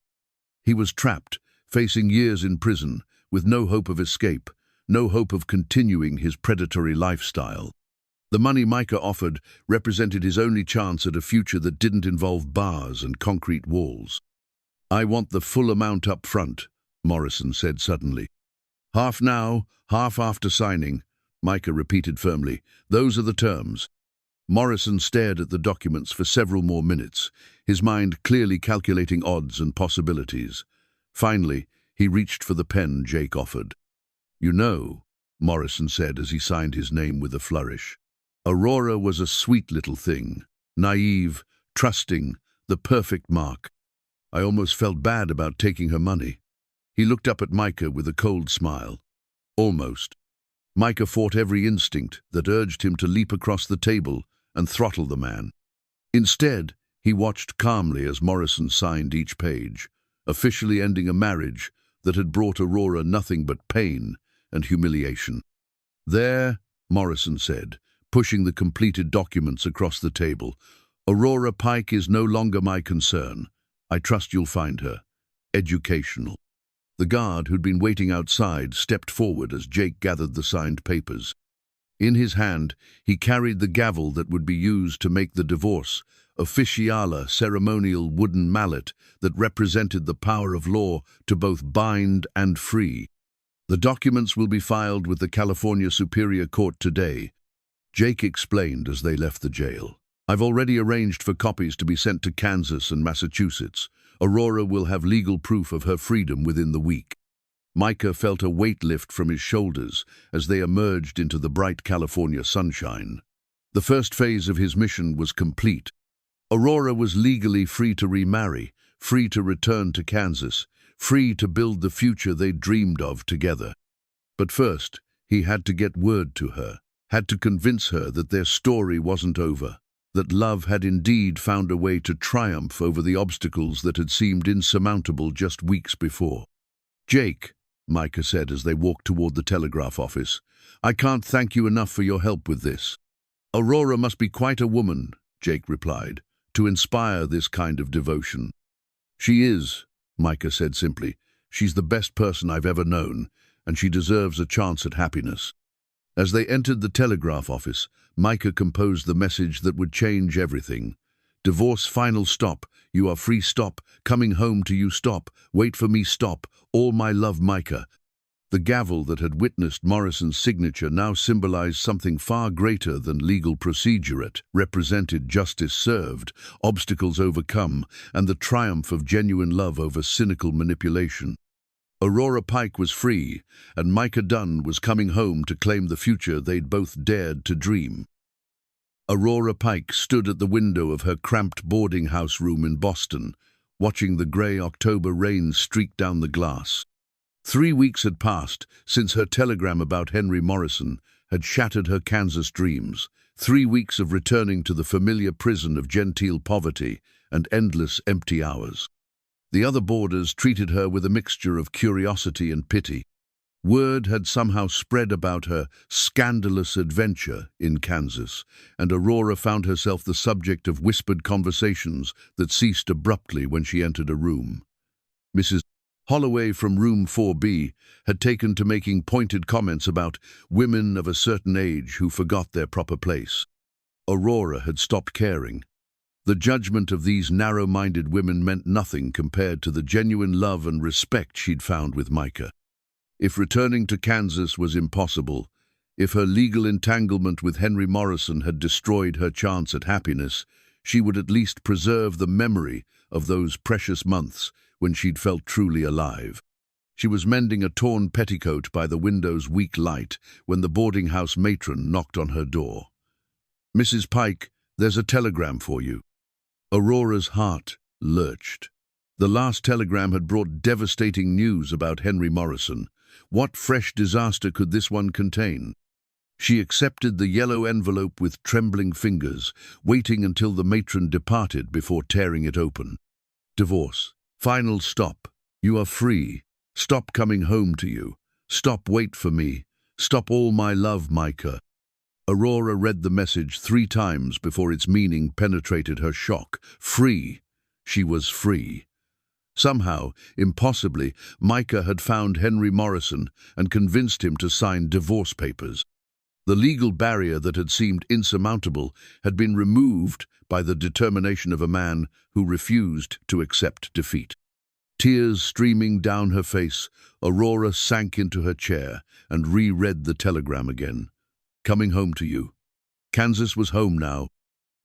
He was trapped, facing years in prison, with no hope of escape, no hope of continuing his predatory lifestyle. The money Micah offered represented his only chance at a future that didn't involve bars and concrete walls. "I want the full amount up front," Morrison said suddenly. "Half now, half after signing," Micah repeated firmly. "Those are the terms." Morrison stared at the documents for several more minutes, his mind clearly calculating odds and possibilities. Finally, he reached for the pen Jake offered. "You know," Morrison said as he signed his name with a flourish, "Aurora was a sweet little thing, naive, trusting, the perfect mark. I almost felt bad about taking her money." He looked up at Micah with a cold smile. "Almost. Micah fought every instinct that urged him to leap across the table and throttle the man. Instead, he watched calmly as Morrison signed each page, officially ending a marriage that had brought Aurora nothing but pain and humiliation. "There," Morrison said, pushing the completed documents across the table, "Aurora Pike is no longer my concern. I trust you'll find her. Educational." The guard, who'd been waiting outside, stepped forward as Jake gathered the signed papers. In his hand, he carried the gavel that would be used to make the divorce, officiala, ceremonial wooden mallet that represented the power of law to both bind and free. "The documents will be filed with the California Superior Court today," Jake explained as they left the jail. "I've already arranged for copies to be sent to Kansas and Massachusetts. Aurora will have legal proof of her freedom within the week." Micah felt a weight lift from his shoulders as they emerged into the bright California sunshine. The first phase of his mission was complete. Aurora was legally free to remarry, free to return to Kansas, free to build the future they dreamed of together. But first, he had to get word to her, had to convince her that their story wasn't over, that love had indeed found a way to triumph over the obstacles that had seemed insurmountable just weeks before. "Jake," Micah said as they walked toward the telegraph office, "I can't thank you enough for your help with this." "Aurora must be quite a woman," Jake replied, "to inspire this kind of devotion." "She is," Micah said simply. "She's the best person I've ever known, and she deserves a chance at happiness." As they entered the telegraph office, Micah composed the message that would change everything. "Divorce final stop. You are free stop. Coming home to you stop. Wait for me stop. All my love, Micah." The gavel that had witnessed Morrison's signature now symbolized something far greater than legal procedure. It represented justice served, obstacles overcome, and the triumph of genuine love over cynical manipulation. Aurora Pike was free, and Micah Dunn was coming home to claim the future they'd both dared to dream. Aurora Pike stood at the window of her cramped boarding house room in Boston, watching the grey October rain streak down the glass. 3 weeks had passed since her telegram about Henry Morrison had shattered her Kansas dreams. 3 weeks of returning to the familiar prison of genteel poverty and endless empty hours. The other boarders treated her with a mixture of curiosity and pity. Word had somehow spread about her scandalous adventure in Kansas, and Aurora found herself the subject of whispered conversations that ceased abruptly when she entered a room. Mrs. Holloway from room 4B had taken to making pointed comments about women of a certain age who forgot their proper place. Aurora had stopped caring. The judgment of these narrow-minded women meant nothing compared to the genuine love and respect she'd found with Micah. If returning to Kansas was impossible, if her legal entanglement with Henry Morrison had destroyed her chance at happiness, she would at least preserve the memory of those precious months when she'd felt truly alive. She was mending a torn petticoat by the window's weak light when the boarding house matron knocked on her door. "Mrs. Pike, there's a telegram for you." Aurora's heart lurched. The last telegram had brought devastating news about Henry Morrison. What fresh disaster could this one contain? She accepted the yellow envelope with trembling fingers, waiting until the matron departed before tearing it open. "Divorce. Final stop. You are free. Stop coming home to you. Stop wait for me. Stop all my love, Micah." Aurora read the message 3 times before its meaning penetrated her shock. Free. She was free. Somehow, impossibly, Micah had found Henry Morrison and convinced him to sign divorce papers. The legal barrier that had seemed insurmountable had been removed by the determination of a man who refused to accept defeat. Tears streaming down her face, Aurora sank into her chair and reread the telegram again. "Coming home to you." Kansas was home now.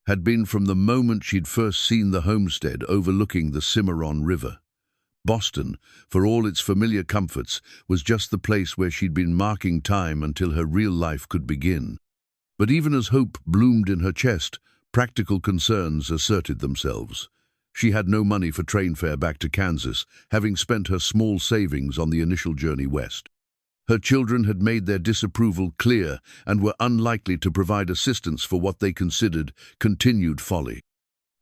Had been from the moment she'd first seen the homestead overlooking the Cimarron River. Boston, for all its familiar comforts, was just the place where she'd been marking time until her real life could begin. But even as hope bloomed in her chest, practical concerns asserted themselves. She had no money for train fare back to Kansas, having spent her small savings on the initial journey west. Her children had made their disapproval clear and were unlikely to provide assistance for what they considered continued folly.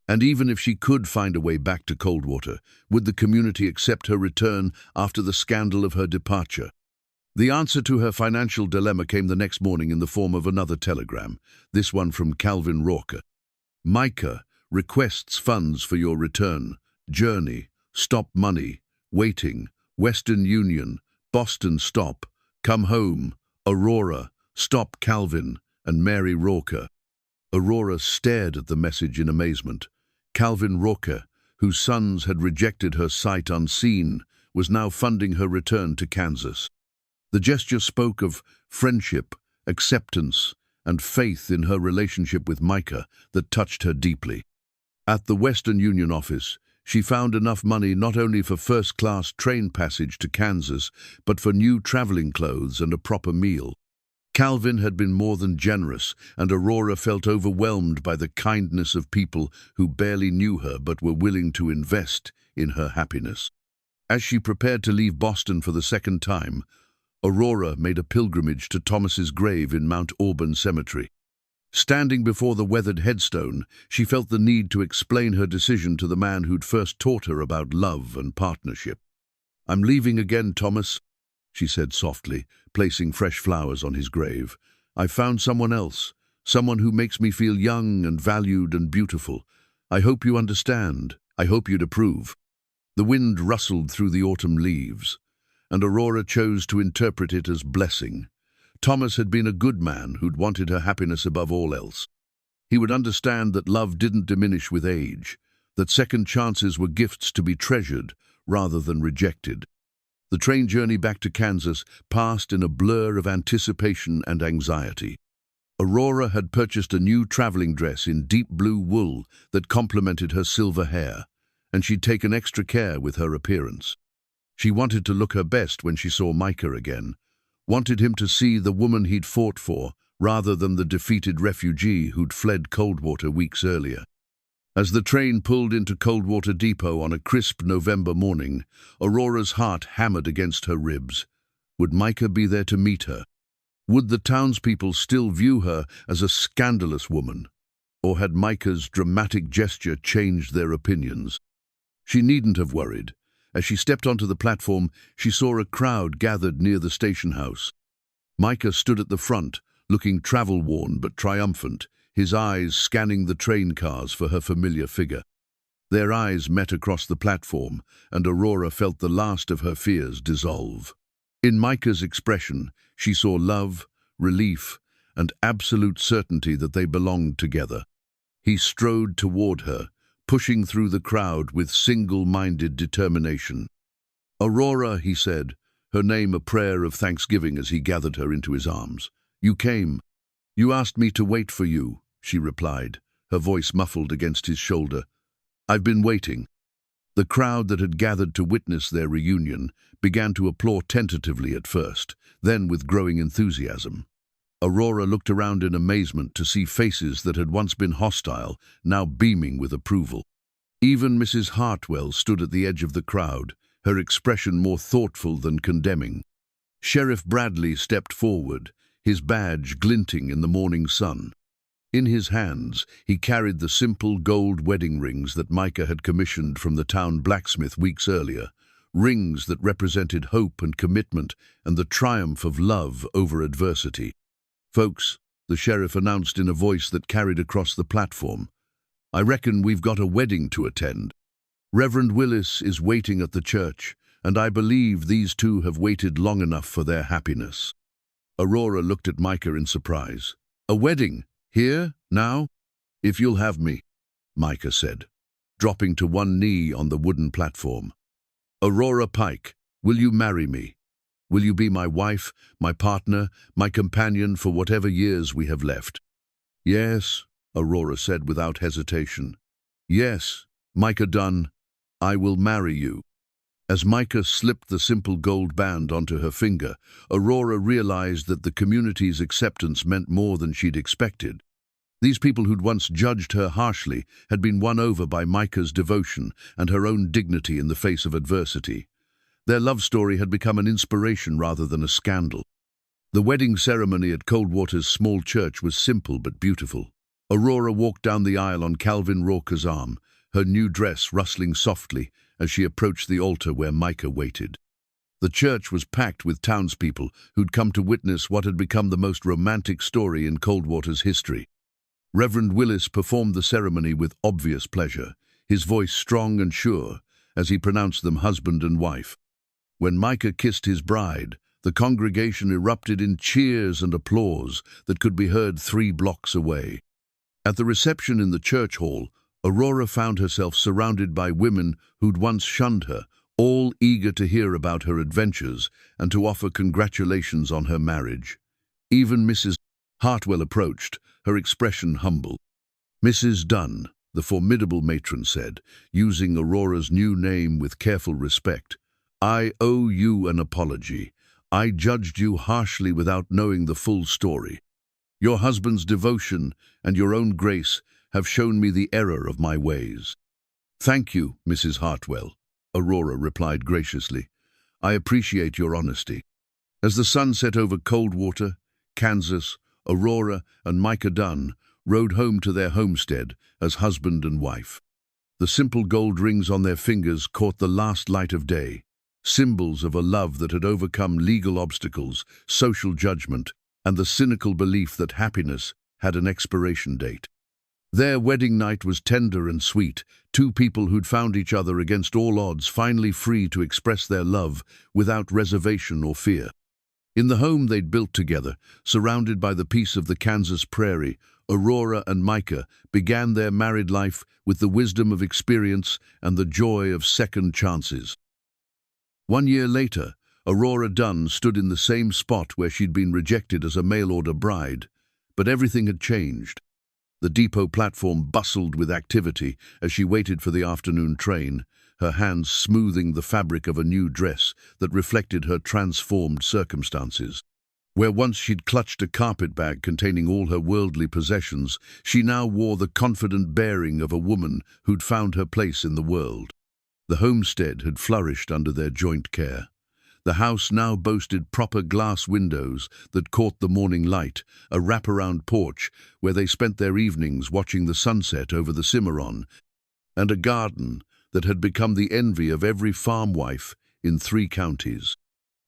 And even if she could find a way back to Coldwater, would the community accept her return after the scandal of her departure? The answer to her financial dilemma came the next morning in the form of another telegram, this one from Calvin Rourke. Micah requests funds for your return. Journey, stop money, waiting, Western Union, Boston stop, come home, Aurora, stop Calvin, and Mary Rourke. Aurora stared at the message in amazement. Calvin Rourke, whose sons had rejected her sight unseen, was now funding her return to Kansas. The gesture spoke of friendship, acceptance, and faith in her relationship with Micah that touched her deeply. At the Western Union office, she found enough money not only for first-class train passage to Kansas, but for new traveling clothes and a proper meal. Calvin had been more than generous, and Aurora felt overwhelmed by the kindness of people who barely knew her but were willing to invest in her happiness. As she prepared to leave Boston for the second time, Aurora made a pilgrimage to Thomas's grave in Mount Auburn Cemetery. Standing before the weathered headstone, she felt the need to explain her decision to the man who'd first taught her about love and partnership. "I'm leaving again, Thomas," she said softly, placing fresh flowers on his grave. "I found someone else, someone who makes me feel young and valued and beautiful. I hope you understand. I hope you'd approve." The wind rustled through the autumn leaves, and Aurora chose to interpret it as blessing. Thomas had been a good man who'd wanted her happiness above all else. He would understand that love didn't diminish with age, that second chances were gifts to be treasured rather than rejected. The train journey back to Kansas passed in a blur of anticipation and anxiety. Aurora had purchased a new traveling dress in deep blue wool that complemented her silver hair, and she'd taken extra care with her appearance. She wanted to look her best when she saw Micah again, wanted him to see the woman he'd fought for, rather than the defeated refugee who'd fled Coldwater weeks earlier. As the train pulled into Coldwater Depot on a crisp November morning, Aurora's heart hammered against her ribs. Would Micah be there to meet her? Would the townspeople still view her as a scandalous woman? Or had Micah's dramatic gesture changed their opinions? She needn't have worried. As she stepped onto the platform, she saw a crowd gathered near the station house. Micah stood at the front, looking travel-worn but triumphant, his eyes scanning the train cars for her familiar figure. Their eyes met across the platform, and Aurora felt the last of her fears dissolve. In Micah's expression, she saw love, relief, and absolute certainty that they belonged together. He strode toward her, pushing through the crowd with single-minded determination. "Aurora," he said, her name a prayer of thanksgiving as he gathered her into his arms. "You came. You asked me to wait for you," she replied, her voice muffled against his shoulder. "I've been waiting." The crowd that had gathered to witness their reunion began to applaud tentatively at first, then with growing enthusiasm. Aurora looked around in amazement to see faces that had once been hostile, now beaming with approval. Even Mrs. Hartwell stood at the edge of the crowd, her expression more thoughtful than condemning. Sheriff Bradley stepped forward, his badge glinting in the morning sun. In his hands, he carried the simple gold wedding rings that Micah had commissioned from the town blacksmith weeks earlier, rings that represented hope and commitment and the triumph of love over adversity. "Folks," the sheriff announced in a voice that carried across the platform, "I reckon we've got a wedding to attend. Reverend Willis is waiting at the church, and I believe these two have waited long enough for their happiness." Aurora looked at Micah in surprise. "A wedding? Here? Now?" "If you'll have me," Micah said, dropping to one knee on the wooden platform. "Aurora Pike, will you marry me? Will you be my wife, my partner, my companion for whatever years we have left?" "Yes," Aurora said without hesitation. "Yes, Micah Dunn, I will marry you." As Micah slipped the simple gold band onto her finger, Aurora realized that the community's acceptance meant more than she'd expected. These people who'd once judged her harshly had been won over by Micah's devotion and her own dignity in the face of adversity. Their love story had become an inspiration rather than a scandal. The wedding ceremony at Coldwater's small church was simple but beautiful. Aurora walked down the aisle on Calvin Rauca's arm, her new dress rustling softly as she approached the altar where Micah waited. The church was packed with townspeople who'd come to witness what had become the most romantic story in Coldwater's history. Reverend Willis performed the ceremony with obvious pleasure, his voice strong and sure as he pronounced them husband and wife. When Micah kissed his bride, the congregation erupted in cheers and applause that could be heard 3 blocks away. At the reception in the church hall, Aurora found herself surrounded by women who'd once shunned her, all eager to hear about her adventures and to offer congratulations on her marriage. Even Mrs. Hartwell approached, her expression humble. "Mrs. Dunn," the formidable matron said, using Aurora's new name with careful respect, "I owe you an apology. I judged you harshly without knowing the full story. Your husband's devotion and your own grace have shown me the error of my ways." "Thank you, Mrs. Hartwell," Aurora replied graciously. "I appreciate your honesty." As the sun set over Coldwater, Kansas, Aurora and Micah Dunn rode home to their homestead as husband and wife. The simple gold rings on their fingers caught the last light of day, symbols of a love that had overcome legal obstacles, social judgment, and the cynical belief that happiness had an expiration date. Their wedding night was tender and sweet, 2 people who'd found each other against all odds finally free to express their love without reservation or fear. In the home they'd built together, surrounded by the peace of the Kansas prairie, Aurora and Micah began their married life with the wisdom of experience and the joy of second chances. 1 year later, Aurora Dunn stood in the same spot where she'd been rejected as a mail-order bride, but everything had changed. The depot platform bustled with activity as she waited for the afternoon train, her hands smoothing the fabric of a new dress that reflected her transformed circumstances. Where once she'd clutched a carpetbag containing all her worldly possessions, she now wore the confident bearing of a woman who'd found her place in the world. The homestead had flourished under their joint care. The house now boasted proper glass windows that caught the morning light, a wraparound porch where they spent their evenings watching the sunset over the Cimarron, and a garden that had become the envy of every farm wife in 3 counties.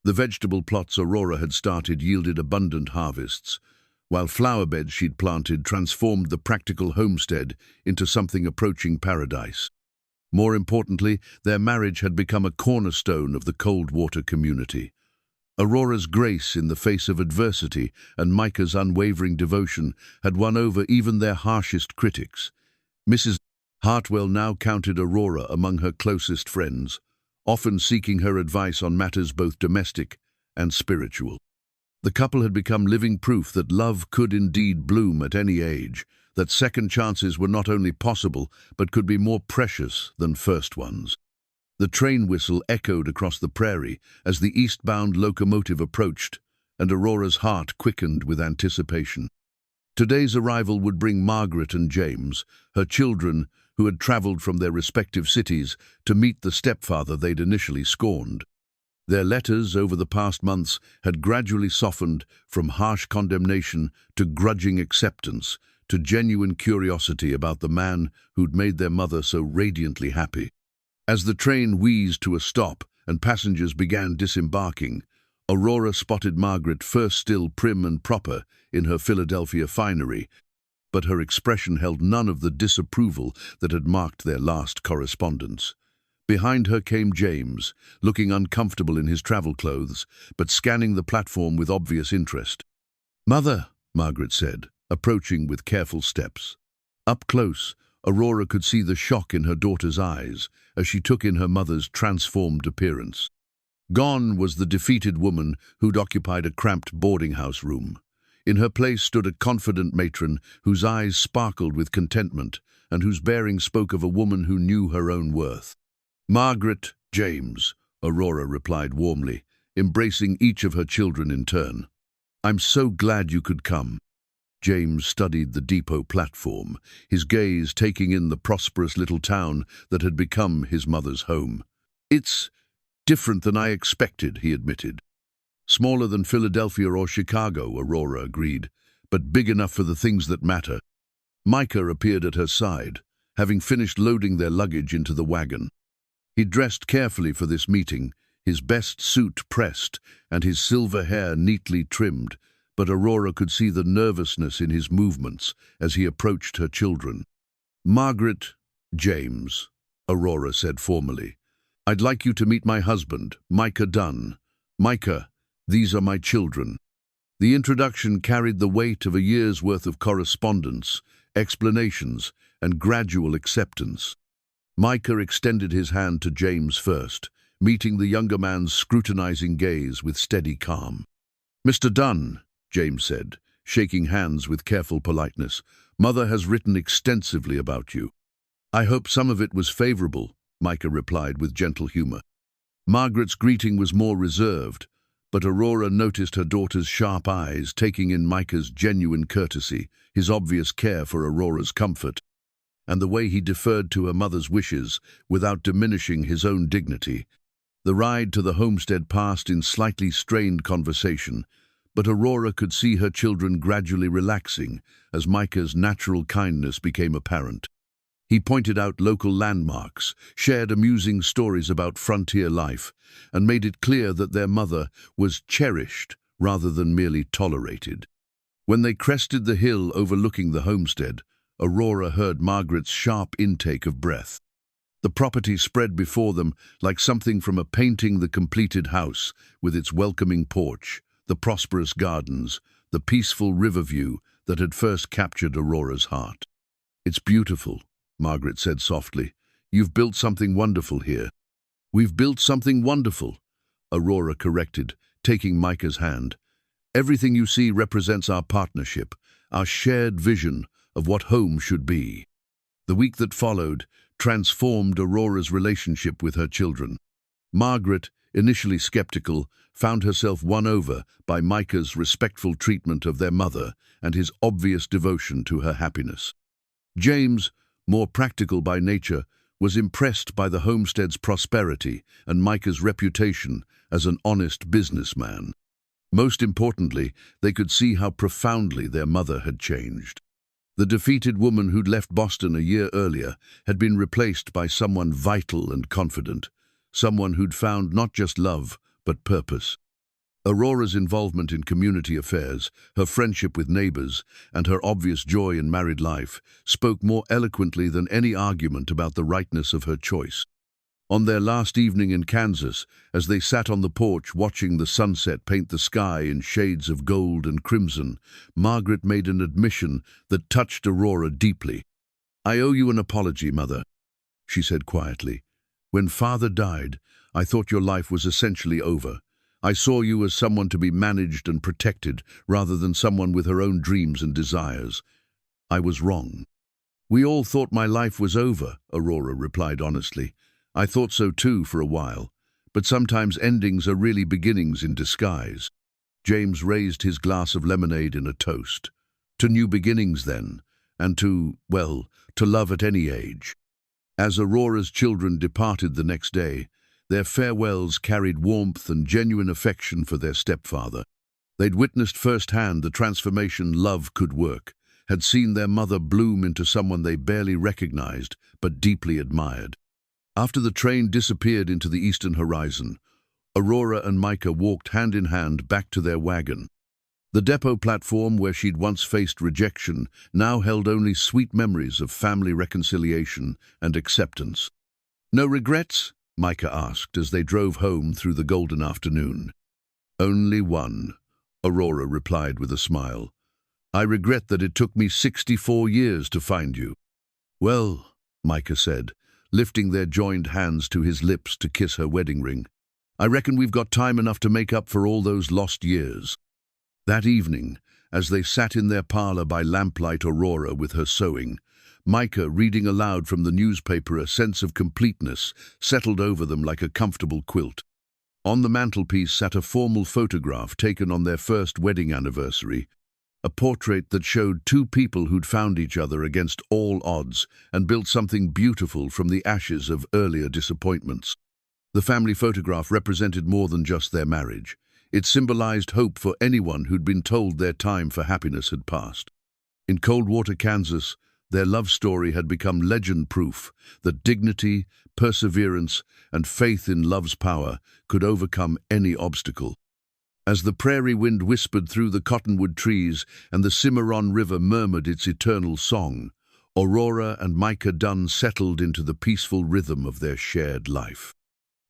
The vegetable plots Aurora had started yielded abundant harvests, while flower beds she'd planted transformed the practical homestead into something approaching paradise. More importantly, their marriage had become a cornerstone of the Coldwater community. Aurora's grace in the face of adversity and Micah's unwavering devotion had won over even their harshest critics. Mrs. Hartwell now counted Aurora among her closest friends, often seeking her advice on matters both domestic and spiritual. The couple had become living proof that love could indeed bloom at any age, that second chances were not only possible, but could be more precious than first ones. The train whistle echoed across the prairie as the eastbound locomotive approached, and Aurora's heart quickened with anticipation. Today's arrival would bring Margaret and James, her children, who had traveled from their respective cities to meet the stepfather they'd initially scorned. Their letters over the past months had gradually softened from harsh condemnation to grudging acceptance, to genuine curiosity about the man who'd made their mother so radiantly happy. As the train wheezed to a stop and passengers began disembarking, Aurora spotted Margaret first still prim and proper in her Philadelphia finery, but her expression held none of the disapproval that had marked their last correspondence. Behind her came James, looking uncomfortable in his travel clothes, but scanning the platform with obvious interest. "Mother," Margaret said, approaching with careful steps. Up close, Aurora could see the shock in her daughter's eyes as she took in her mother's transformed appearance. Gone was the defeated woman who'd occupied a cramped boarding house room. In her place stood a confident matron whose eyes sparkled with contentment and whose bearing spoke of a woman who knew her own worth. "Margaret, James," Aurora replied warmly, embracing each of her children in turn. "I'm so glad you could come." James studied the depot platform, his gaze taking in the prosperous little town that had become his mother's home. Different than I expected, he admitted. Smaller than Philadelphia or Chicago, Aurora agreed, but big enough for the things that matter. Micah appeared at her side, having finished loading their luggage into the wagon. He dressed carefully for this meeting, his best suit pressed and his silver hair neatly trimmed, but Aurora could see the nervousness in his movements as he approached her children. "Margaret, James," Aurora said formally. "I'd like you to meet my husband, Micah Dunn. Micah, these are my children." The introduction carried the weight of a year's worth of correspondence, explanations, and gradual acceptance. Micah extended his hand to James first, meeting the younger man's scrutinizing gaze with steady calm. "Mr. Dunn," James said, shaking hands with careful politeness, "Mother has written extensively about you." "I hope some of it was favorable," Micah replied with gentle humor. Margaret's greeting was more reserved, but Aurora noticed her daughter's sharp eyes taking in Micah's genuine courtesy, his obvious care for Aurora's comfort, and the way he deferred to her mother's wishes without diminishing his own dignity. The ride to the homestead passed in slightly strained conversation, but Aurora could see her children gradually relaxing as Micah's natural kindness became apparent. He pointed out local landmarks, shared amusing stories about frontier life, and made it clear that their mother was cherished rather than merely tolerated. When they crested the hill overlooking the homestead, Aurora heard Margaret's sharp intake of breath. The property spread before them like something from a painting, the completed house, with its welcoming porch, the prosperous gardens, the peaceful river view that had first captured Aurora's heart. "It's beautiful," Margaret said softly. "You've built something wonderful here." "We've built something wonderful," Aurora corrected, taking Micah's hand. "Everything you see represents our partnership, our shared vision of what home should be." The week that followed transformed Aurora's relationship with her children. Margaret, initially skeptical, found herself won over by Micah's respectful treatment of their mother and his obvious devotion to her happiness. James, more practical by nature, was impressed by the homestead's prosperity and Micah's reputation as an honest businessman. Most importantly, they could see how profoundly their mother had changed. The defeated woman who'd left Boston a year earlier had been replaced by someone vital and confident, someone who'd found not just love, but purpose. Aurora's involvement in community affairs, her friendship with neighbors, and her obvious joy in married life spoke more eloquently than any argument about the rightness of her choice. On their last evening in Kansas, as they sat on the porch watching the sunset paint the sky in shades of gold and crimson, Margaret made an admission that touched Aurora deeply. "I owe you an apology, Mother," she said quietly. "When Father died, I thought your life was essentially over. I saw you as someone to be managed and protected rather than someone with her own dreams and desires. I was wrong." "We all thought my life was over," Aurora replied honestly. "I thought so too for a while, but sometimes endings are really beginnings in disguise." James raised his glass of lemonade in a toast. "To new beginnings then, and to love at any age." As Aurora's children departed the next day, their farewells carried warmth and genuine affection for their stepfather. They'd witnessed firsthand the transformation love could work, had seen their mother bloom into someone they barely recognized but deeply admired. After the train disappeared into the eastern horizon, Aurora and Micah walked hand in hand back to their wagon. The depot platform where she'd once faced rejection now held only sweet memories of family reconciliation and acceptance. "No regrets?" Micah asked as they drove home through the golden afternoon. "Only one," Aurora replied with a smile. "I regret that it took me 64 years to find you." "Well," Micah said, lifting their joined hands to his lips to kiss her wedding ring, "I reckon we've got time enough to make up for all those lost years." That evening, as they sat in their parlor by lamplight, Aurora with her sewing, Micah reading aloud from the newspaper, a sense of completeness settled over them like a comfortable quilt. On the mantelpiece sat a formal photograph taken on their first wedding anniversary, a portrait that showed two people who'd found each other against all odds and built something beautiful from the ashes of earlier disappointments. The family photograph represented more than just their marriage. It symbolized hope for anyone who'd been told their time for happiness had passed. In Coldwater, Kansas, their love story had become legend-proof that dignity, perseverance, and faith in love's power could overcome any obstacle. As the prairie wind whispered through the cottonwood trees and the Cimarron River murmured its eternal song, Aurora and Micah Dunn settled into the peaceful rhythm of their shared life.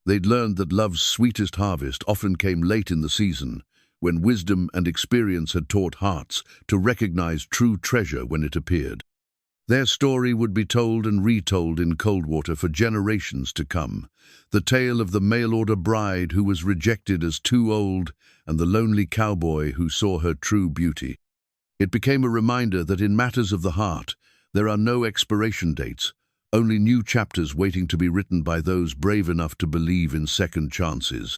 They'd learned that love's sweetest harvest often came late in the season, when wisdom and experience had taught hearts to recognize true treasure when it appeared. Their story would be told and retold in Coldwater for generations to come, the tale of the mail-order bride who was rejected as too old and the lonely cowboy who saw her true beauty. It became a reminder that in matters of the heart, there are no expiration dates, only new chapters waiting to be written by those brave enough to believe in second chances.